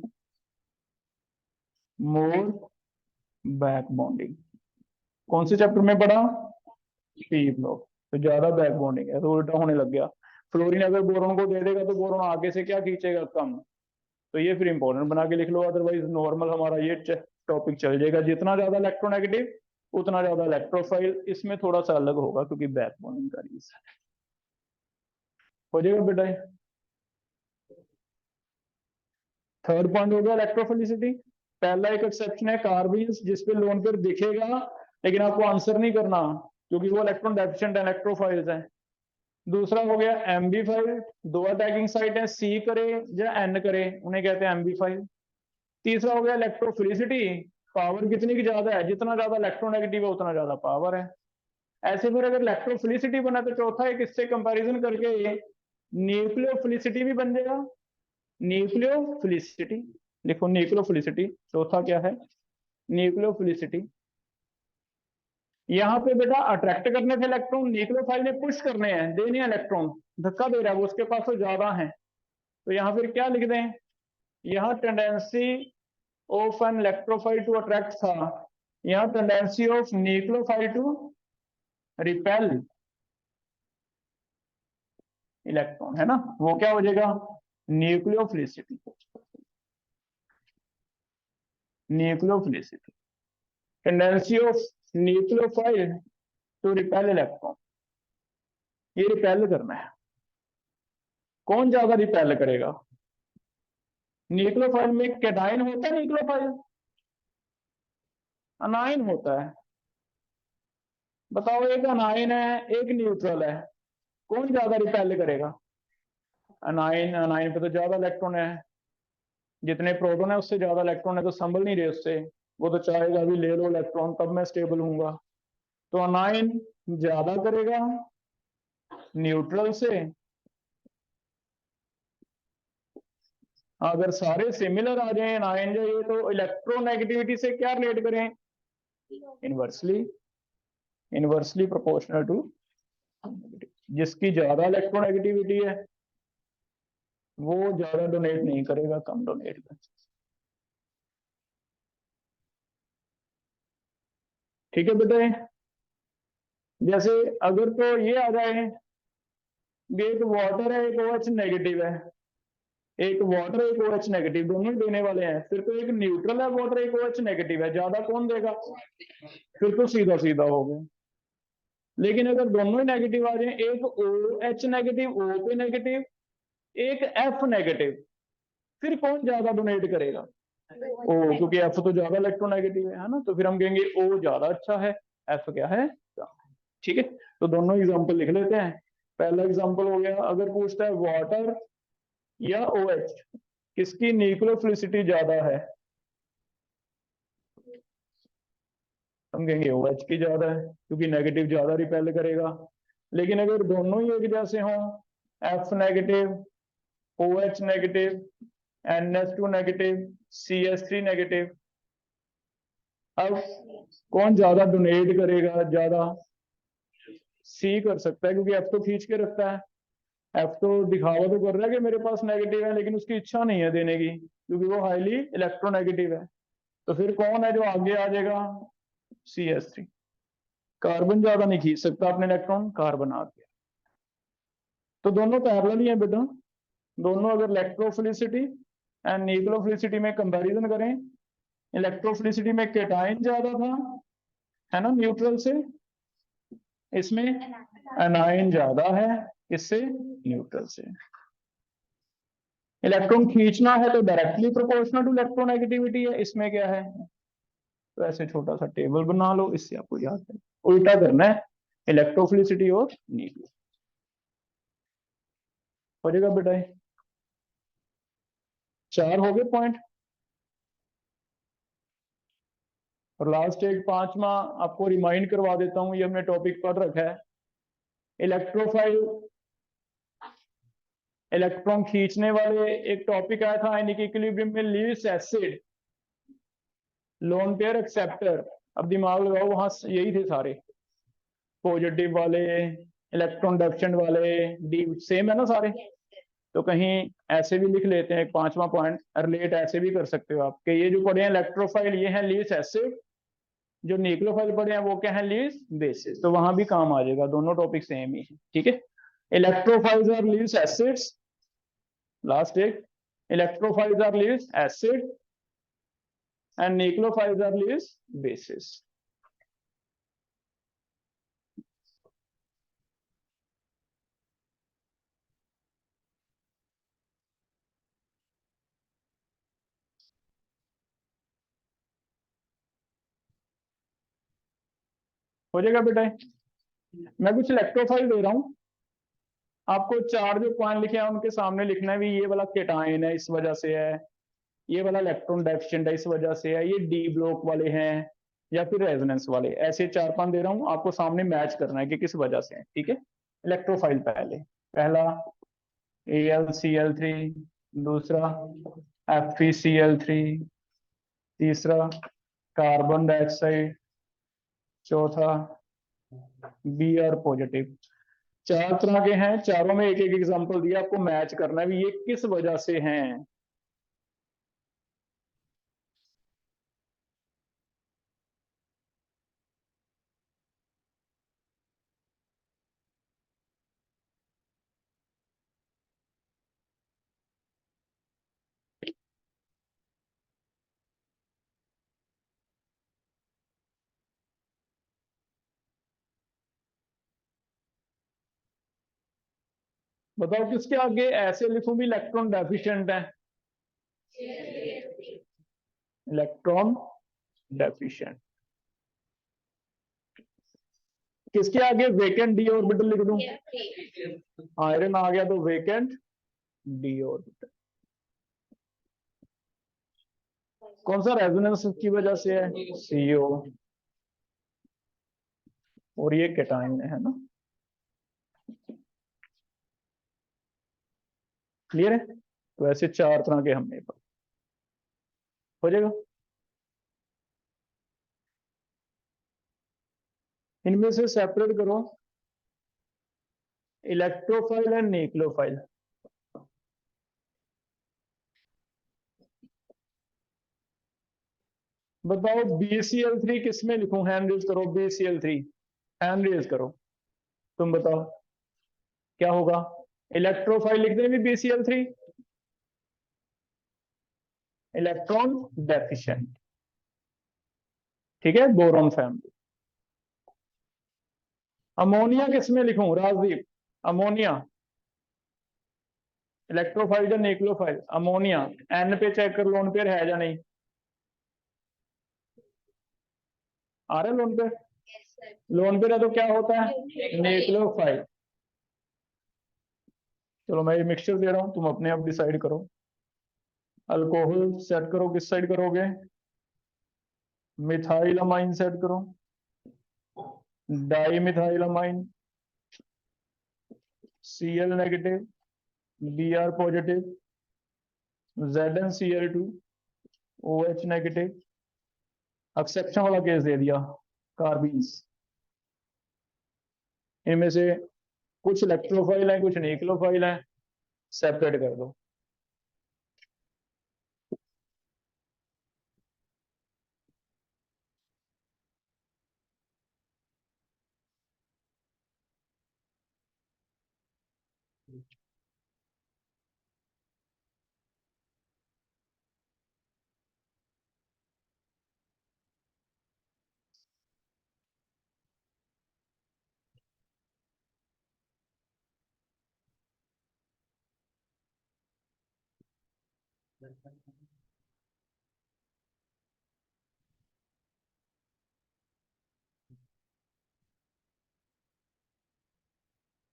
मोर बैक बॉन्डिंग कौन से चैप्टर में पढ़ा? P block. तो ज्यादा बैक बॉन्डिंग है तो उल्टा होने लग गया। फ्लोरीन अगर बोरोन को दे देगा तो बोरोन आगे से क्या खींचेगा? कम। तो ये फिर इंपॉर्टेंट बना के लिख लो, अदरवाइज नॉर्मल हमारा ये टॉपिक चल जाएगा। जितना ज्यादा इलेक्ट्रोनेगेटिव उतना ज्यादा इलेक्ट्रोफाइल, इसमें थोड़ा सा अलग होगा क्योंकि बैक बॉन्डिंग का रीजन हो जाएगा बेटा। थर्ड पॉइंट हो गया इलेक्ट्रोफिलिसिटी। पहला एक एक्सेप्शन है कार्बीन्स, जिसपे लोन पेयर दिखेगा लेकिन आपको आंसर नहीं करना क्योंकि वो इलेक्ट्रॉन डेफिशिएंट इलेक्ट्रोफाइल्स हैं। दूसरा हो गया MB5, दो अटैकिंग साइट है, C करे या N करे, उन्हें कहते हैं MB5। तीसरा हो गया इलेक्ट्रोफिलिसिटी, पावर कितनी की ज्यादा है, जितना ज्यादा इलेक्ट्रोनेगेटिव है उतना ज्यादा पावर है। ऐसे फिर अगर इलेक्ट्रोफिलिसिटी बना तो चौथा एक इससे कंपैरिजन करके न्यूक्लियोफिलिसिटी भी बन जाएगा। न्यूक्लियोफिलिसिटी लिखो, न्यूक्लियोफिलिसिटी चौथा क्या है? न्यूक्लियोफिलिसिटी। यहाँ पे बेटा अट्रैक्ट करने थे इलेक्ट्रॉन, न्यूक्लियोफाइल ने पुश करने हैं, देने हैं इलेक्ट्रॉन, धक्का दे रहा है वो, उसके पास तो ज्यादा है। तो यहाँ फिर क्या लिख दें? यहाँ tendency of an electrophile to attract था, यहाँ tendency of nucleophile to repel electron, है ना, वो क्या हो जाएगा? Nucleophilicity. Nucleophilicity, tendency of nucleophile to repel electron, ये रिपेल करना है। कौन ज्यादा रिपेल करेगा? न्यूक्लियोफाइल में कैटाइन होता है, न्यूक्लियोफाइल अनाइन होता है। बताओ, एक अनाइन है एक न्यूट्रल है, कौन ज्यादा रिपेल करेगा? अनाइन। अनाइन पे तो ज्यादा इलेक्ट्रॉन है, जितने प्रोटॉन है उससे ज्यादा इलेक्ट्रॉन है, तो संभल नहीं रहे उससे, वो तो चाहेगा अभी ले लो इलेक्ट्रॉन तब मैं स्टेबल हूंगा। तो अनाइन ज्यादा करेगा न्यूट्रल से। अगर सारे सिमिलर आ जाए अनाइन जो ये, तो इलेक्ट्रोनेगेटिविटी से क्या रिलेट करें? Inversely, inversely proportional to. जिसकी ज्यादा इलेक्ट्रोनेगेटिविटी है वो ज्यादा डोनेट नहीं करेगा, कम डोनेट करेगा। ठीक है बेटे। जैसे अगर तो ये आ जाए, एक वाटर है एक OH नेगेटिव है, एक वाटर एक OH नेगेटिव, दोनों ही देने वाले हैं, फिर तो एक न्यूट्रल है वाटर एक OH नेगेटिव है, ज्यादा कौन देगा? फिर तो सीधा सीधा हो गया। लेकिन अगर दोनों ही नेगेटिव आ जाए, एक OH नेगेटिव O पे नेगेटिव, एक F नेगेटिव, फिर कौन ज्यादा डोनेट करेगा? O, क्योंकि F तो ज्यादा इलेक्ट्रोनेगेटिव है ना, तो फिर हम कहेंगे O ज्यादा अच्छा है, F क्या है? ठीक है, तो दोनों एग्जांपल लिख लेते हैं। पहला एग्जांपल हो गया, अगर पूछता है वाटर या OH किसकी न्यूक्लियोफिलिसिटी ज्यादा है, हम कहेंगे OH की ज्यादा है क्योंकि नेगेटिव ज्यादा रिपेल करेगा। लेकिन अगर दोनों ही एक जैसे हों, F negative OH negative NH2 negative CH3 negative, अब कौन ज्यादा डोनेट करेगा? ज्यादा C कर सकता है क्योंकि F तो खींच के रखता है, F तो दिखावा तो कर रहा है कि मेरे पास नेगेटिव है, लेकिन उसकी इच्छा नहीं है देने की क्योंकि वो हाईली इलेक्ट्रोनेगेटिव है। तो फिर कौन है जो आगे आ जाएगा? CH3। कार्बन ज्यादा नहीं खींच सकता अपने इलेक्ट्रॉन, कार्बन आ गया। तो दोनों पैरेलल ही है बेटा, दोनों अगर इलेक्ट्रोफिलिसिटी एंड न्यूक्लियोफिलिसिटी में कंपैरिजन करें, इलेक्ट्रोफिलिसिटी में कैटाइन ज्यादा था, है ना, न्यूट्रल से, इसमें एनाइन ज्यादा है, इससे न्यूट्रल से। इलेक्ट्रॉन खींचना है तो डायरेक्टली प्रोपोर्शनल टू इलेक्ट्रोनेगेटिविटी है, इसमें क्या है? तो ऐसे छोटा सा टेबल बना लो, इससे आपको याद है, उल्टा करना है इलेक्ट्रोफिलिसिटी और न्यूक्लियो। हो जाएगा बेटा, 4 हो गए पॉइंट। और लास्ट एक पांचवा आपको रिमाइंड करवा देता हूं, ये हमने टॉपिक पढ़ रखा है, इलेक्ट्रोफाइल इलेक्ट्रॉन खींचने वाले एक टॉपिक आया था आयनिक इक्विलिब्रियम में, Lewis acid, lone pair acceptor. अब दिमाग लगाओ, वहां यही थे सारे, पॉजिटिव वाले, इलेक्ट्रॉन डेफिशिएंट वाले, डी सेम है ना सारे। तो कहीं ऐसे भी लिख लेते हैं, एक पांचवा पॉइंट रिलेट ऐसे भी कर सकते हो आप कि ये जो पढ़े हैं इलेक्ट्रोफाइल ये है लीविस एसिड, जो न्यूक्लियोफाइल पढ़े हैं वो क्या है, लीविस बेसिस। तो वहां भी काम आ जाएगा, दोनों टॉपिक सेम ही है, ठीक है। Electrophiles are Lewis acids, last एक, electrophiles are Lewis acid and nucleophiles are Lewis bases. हो जाएगा बेटा। मैं कुछ इलेक्ट्रोफाइल दे रहा हूं आपको, चार जो पॉइंट लिखे हैं उनके सामने लिखना है भी ये वाला केटाइन है इस वजह से है, ये वाला इलेक्ट्रॉन डेफिशिएंट है इस वजह से है, ये डी ब्लॉक वाले हैं या फिर रेजोनेंस वाले, ऐसे चार पांच दे रहा हूं आपको, सामने मैच करना है कि किस वजह से है, ठीक है। इलेक्ट्रोफाइल पहले, पहला AlCl3, दूसरा FeCl3, तीसरा कार्बन डाइऑक्साइड, चौथा Br पॉजिटिव। चार तरह के हैं, चारों में एक एक एग्जांपल दिया, आपको मैच करना है भी ये किस वजह से हैं। बताओ किसके आगे ऐसे लिखूं भी इलेक्ट्रॉन डेफिशिएंट है, इलेक्ट्रॉन डेफिशिएंट। किसके आगे वेकेंट डी ऑर्बिटल लिख दूं, आयरन आ गया तो वेकेंट डी ऑर्बिटल। कौन सा रेजोनेंस की वजह से है, CO, और ये कैटाइन है ना, क्लियर है। तो ऐसे चार तरह के हमने हो जाएगा। इनमें से सेपरेट करो इलेक्ट्रोफाइल एंड न्यूक्लियोफाइल। बताओ BCl3 किस में लिखूं, हैंड रेज करो, BCl3 हैंड रेज करो, तुम बताओ क्या होगा। इलेक्ट्रोफाइल लिख दें भी BCl3, इलेक्ट्रॉन डेफिशिएंट, ठीक है, बोरॉन फैमिली। अमोनिया किस में लिखूं राजदीप, अमोनिया, इलेक्ट्रोफाइल या न्यूक्लियोफाइल, अमोनिया, N पे चेक कर लोन पेयर है या नहीं, आ रहा है लोन पेयर, लोन पेयर है तो क्या होता है, न्यूक्लियोफाइल। चलो मैं ये मिक्सचर दे रहा हूं, तुम अपने आप डिसाइड करो। अल्कोहल सेट करो, किस साइड करोगे, मिथाइलमाइन सेट करो, डाइमिथाइलमाइन, Cl negative, Br positive, ZnCl2, OH negative. Exception वाला केस दे दिया, कार्बीन्स। इनमें से कुछ इलेक्ट्रोफाइल है, कुछ न्यूक्लियोफाइल है, सेपरेट कर दो।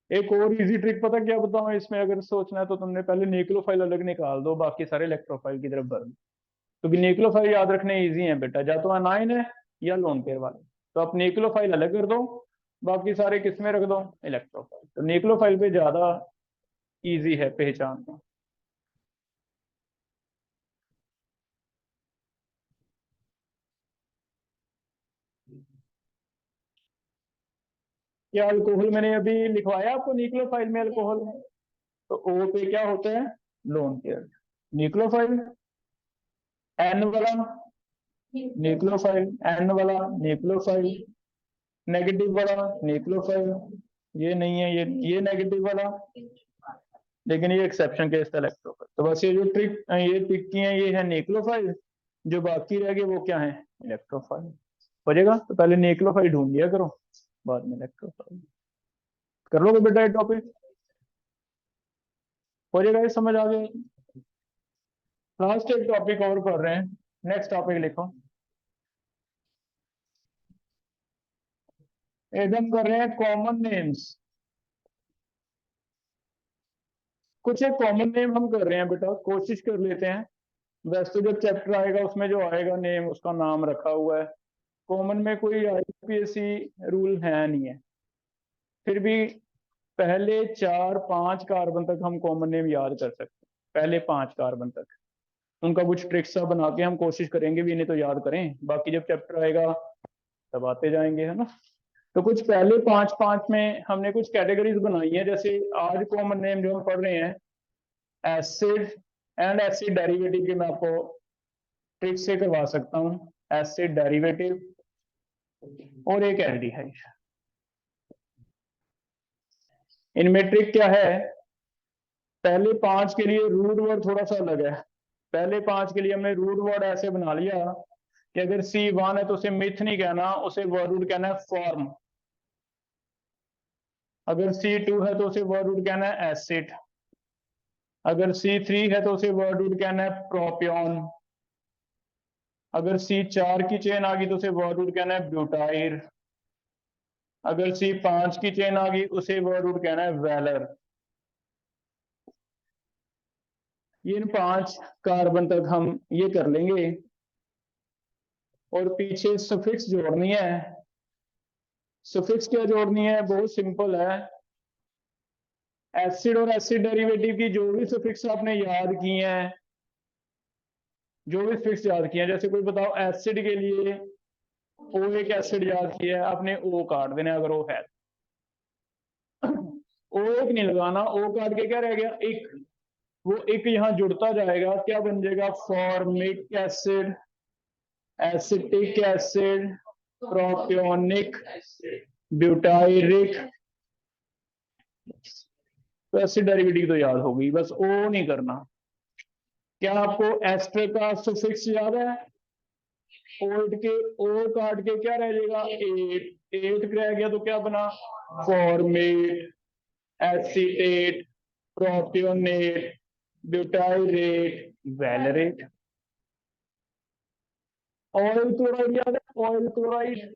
एक और इजी ट्रिक पता क्या बताऊं इसमें, अगर सोचना है तो तुमने पहले न्यूक्लियोफाइल अलग निकाल दो, बाकी सारे इलेक्ट्रोफाइल की तरफ भर दो, क्योंकि न्यूक्लियोफाइल याद रखने इजी है बेटा, या तो अनाइन है या लोन पेयर वाले। तो आप न्यूक्लियोफाइल अलग कर दो, बाकी सारे किस में रख दो, इलेक्ट्रोफाइल। तो न्यूक्लियोफाइल पे ज्यादा इजी है पहचानना। क्या अल्कोहल मैंने अभी लिखवाया आपको न्यूक्लियोफाइल में अल्कोहल है, तो ओ पे क्या होता है, लोन पेयर। न्यूक्लियोफाइल एन वाला न्यूक्लियोफाइल, एन वाला न्यूक्लियोफाइल, नेगेटिव वाला न्यूक्लियोफाइल, ये नहीं है, ये नेगेटिव वाला, लेकिन ये एक्सेप्शन केस था इलेक्ट्रोफाइल। तो बस ये जो ये टिक की है ये है न्यूक्लियोफाइल, जो बाकी रह गए वो क्या है, इलेक्ट्रोफाइल। हो जाएगा, तो पहले न्यूक्लियोफाइल ढूंढ लिया करो, बाद में इलेक्ट्रोफाइल कर लोगे बेटा। ये टॉपिक हो जाएगा, ये समझ आ गया। लास्ट एक टॉपिक और कर रहे हैं, नेक्स्ट टॉपिक लिखो। एकदम कर रहे हैं कॉमन नेम्स। कुछ एक कॉमन नेम हम कर रहे हैं बेटा, कोशिश कर लेते हैं। वैसे तो जब चैप्टर आएगा उसमें जो आएगा नेम उसका नाम रखा हुआ है, कॉमन में कोई आईपीएससी रूल है नहीं है, फिर भी पहले 4-5 कार्बन तक हम कॉमन नेम याद कर सकते हैं। पहले 5 कार्बन तक उनका कुछ ट्रिक्स सा बना के हम कोशिश करेंगे भी, इन्हें तो याद करें, बाकी जब चैप्टर आएगा तब आते जाएंगे, है ना। तो कुछ पहले 5-5 में हमने कुछ कैटेगरीज बनाई है। जैसे आज कॉमन नेम जो हम पढ़ रहे हैं, एसिड एंड एसिड डेरिवेटिव की मैं आपको ट्रिक से करवा सकता हूँ। एसिड डेरिवेटिव और एक एल्डिहाइड, इनमें ट्रिक क्या है, पहले 5 के लिए रूट वर्ड थोड़ा सा अलग है। पहले 5 के लिए हमने रूट वर्ड ऐसे बना लिया कि अगर C1 है तो उसे मिथ नहीं कहना, उसे वर्ड रूट कहना है फॉर्म। अगर C2 है तो उसे वर्ड रूट कहना है एसिड। अगर C3 है तो उसे वर्ड रूट कहना है प्रोपियन। अगर C4 की चेन आ गई तो उसे वर्ड रूट कहना है ब्यूटाइर। अगर C5 की चेन आ गई उसे वर्ड रूट कहना है वेलर। ये इन 5 कार्बन तक हम ये कर लेंगे, और पीछे सफिक्स जोड़नी है। सफिक्स क्या जोड़नी है, बहुत सिंपल है। एसिड और एसिड डेरिवेटिव की जो भी सफिक्स आपने याद किए हैं, जो भी सफिक्स याद किए हैं, जैसे कोई बताओ एसिड के लिए ओ एक एसिड याद किया है आपने, ओ काट देना अगर ओ है। ओ एक नहीं लगाना, ओ काट के क्या रह गया, एक। वो एक यहाँ जुड़ता जाएगा, क्या बन जाएगा, formic acid, acetic acid, propionic, butyric. तो एसिड डेरिवेटिव तो याद होगी, बस ओ नहीं करना। क्या आपको एस्टर का सफिक्स याद है, ओट के ओ काट के क्या रह जाएगा, एट। एट रह गया तो क्या बना, formate, acetate, propionate, butyrate, valerate. Oyl chloride याद है, ऑयल क्लोराइड,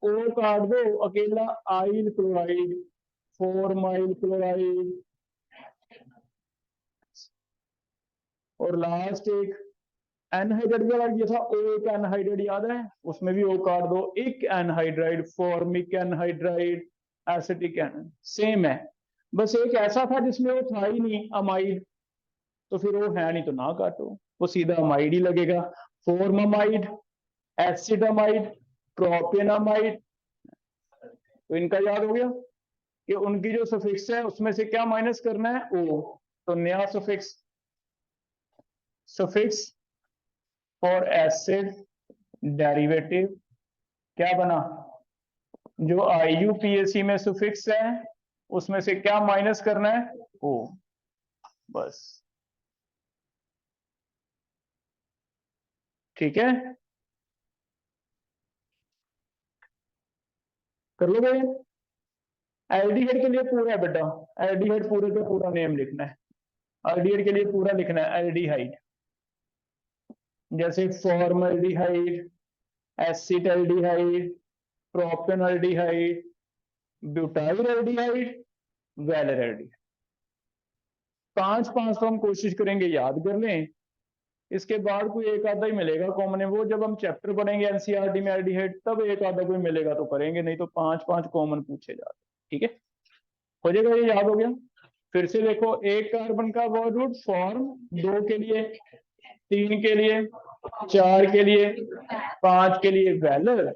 ओ काट दो अकेला, आइल क्लोराइड, फॉर्माइल क्लोराइड। और लास्ट एक एनहाइड्राइड वाला ये था, ओ एक एनहाइड्राइड याद है, उसमें भी ओ काट दो, एक anhydride, formic anhydride, acetic an, same है। बस एक ऐसा था जिसमें वो था ही नहीं, अमाइड, तो फिर वो है नहीं तो ना काटो, वो सीधा अमाइड ही लगेगा। फॉर्मामाइड, एसिडामाइड, प्रोपेनामाइड। तो इनका याद हो गया कि उनकी जो सफिक्स है उसमें से क्या माइनस करना है, ओ। तो नया suffix, suffix for acid derivative क्या बना, जो आईयूपीएसी में सुफिक्स है उसमें से क्या माइनस करना है, ओ। बस ठीक है, कर लो भाई। एल्डिहाइड के लिए पूरा है बेटा, एल्डिहाइड पूरे का पूरा नेम लिखना है। एल्डिहाइड के लिए पूरा लिखना है, एल्डिहाइड, जैसे फॉर्मल्डिहाइड, एसिटल्डिहाइड, प्रोपेनल्डिहाइड, ब्यूटाइलल्डिहाइड, वैलरल्डिहाइड। 5-5 तो हम कोशिश करेंगे याद कर लें, इसके बाद कोई एक आधा ही मिलेगा कॉमन है, वो जब हम चैप्टर पढ़ेंगे एनसीईआरटी में एल्डिहाइड तब एक आधा कोई मिलेगा तो करेंगे, नहीं तो 5-5 कॉमन पूछे जाते। ठीक है, हो जाएगा, ये याद हो गया। फिर से देखो, एक कार्बन का वर्ड फॉर्म 2 के लिए, 3 के लिए, 4 के लिए, 5 के लिए वैलर।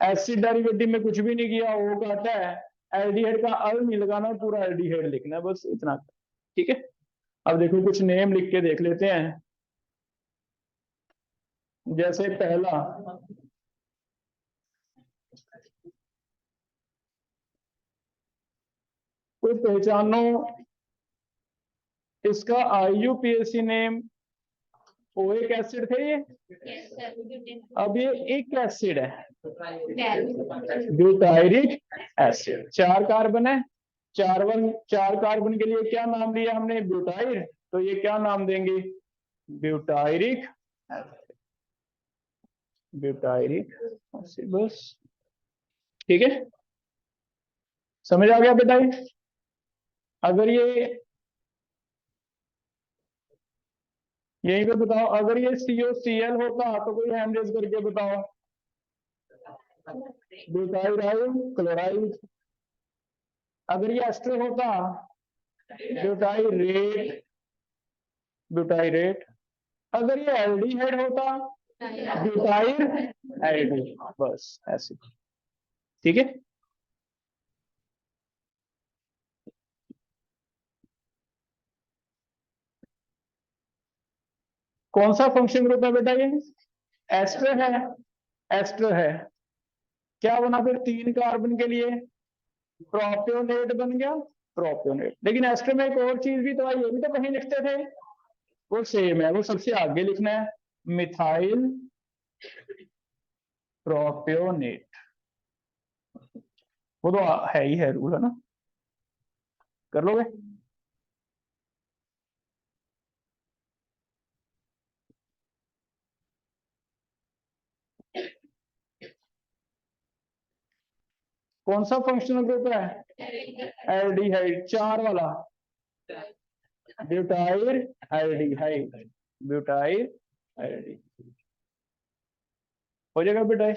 एसिड डेरिवेटिव में कुछ भी नहीं किया, ओ काटा है, एल्डिहाइड का अल नहीं लगाना, पूरा एल्डिहाइड लिखना है, बस इतना। ठीक है, अब देखो कुछ नेम लिख के देख लेते हैं। जैसे पहला, कोई पहचानो इसका IUPAC नेम। ओइक एसिड थे ये, अब ये एक एसिड है, ब्यूटायरिक एसिड। 4 कार्बन है, 4 कार्बन के लिए क्या नाम लिया हमने, ब्यूटाइर, तो ये क्या नाम देंगे, ब्यूटायरिक एसिड, ब्यूटायरिक एसिड, बस। ठीक है, समझ आ गया बेटा ये? अगर ये यहीं पे बताओ, अगर ये COCl होता तो कोई हैंड रेज करके बताओ। ब्यूटाइराइल क्लोराइड। अगर ये एस्टर होता, ब्यूटाइरेट, ब्यूटाइरेट। अगर ये एल्डिहाइड होता, ब्यूटाइर एल्डिहाइड, बस ऐसे। ठीक है, कौन सा फंक्शन ग्रुप है बेटा ये, एस्टर है, एस्टर है। क्या बना फिर 3 कार्बन के लिए, प्रोपियोनेट बन गया, प्रोपियोनेट। लेकिन एस्टर में एक और चीज भी तो आई, ये भी तो कहीं लिखते थे, वो सेम है, वो सबसे आगे लिखना है, मिथाइल प्रोपियोनेट। वो तो है ही है, रूल है ना, कर लोगे। कौन सा फंक्शनल ग्रुप है, एल्डिहाइड, 4 वाला, ब्यूटाइल एल्डिहाइड, ब्यूटाइल एल्डिहाइड। हो जाएगा बेटा,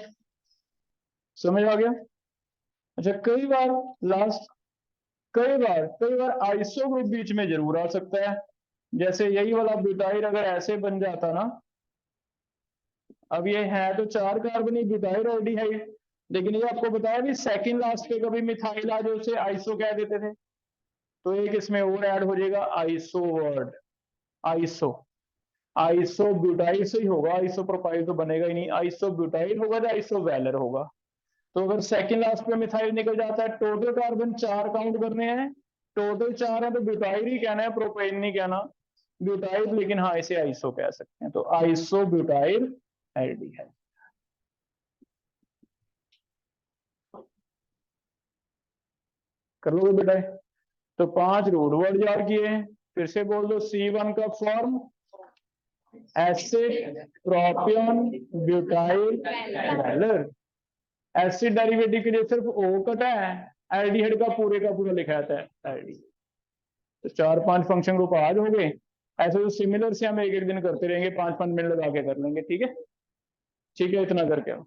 समझ आ गया। अच्छा, कई बार आइसो ग्रुप बीच में जरूर आ सकता है। जैसे यही वाला ब्यूटाइल अगर ऐसे बन जाता ना, अब ये है तो 4 कार्बन ब्यूटाइल एल्डिहाइड, लेकिन ये आपको बताया भी सेकंड लास्ट पे कभी मिथाइल आ जो उसे आइसो कह देते थे, तो एक इसमें और ऐड हो जाएगा, iso word, iso, iso butyl से ही होगा, आइसो प्रोपाइल तो बनेगा ही नहीं, आइसो ब्यूटाइल होगा या आइसो वैलर होगा। तो अगर सेकंड लास्ट पे मिथाइल निकल जाता है, टोटल कार्बन 4 काउंट करने हैं, टोटल 4 है तो ब्यूटाइल ही कहना है, प्रोपेन नहीं कहना, ब्यूटाइल, लेकिन हाँ इसे आइसो कह सकते हैं, तो आइसो ब्यूटाइल एल्डिहाइड। कर लोगे बेटा, तो 5 रूट वर्ड याद किए। फिर से बोल दो, C1 का form acid propion butyl valer. Acid derivative के लिए सिर्फ O कटा है, एल्डिहाइड का पूरा लिखा जाता है एल्डी। तो 4-5 फंक्शन ग्रुप आज हो गए। ऐसे तो सिमिलर से हम एक एक दिन करते रहेंगे, 5-5 मिनट लगा के कर लेंगे। ठीक है, ठीक है, इतना करके आओ।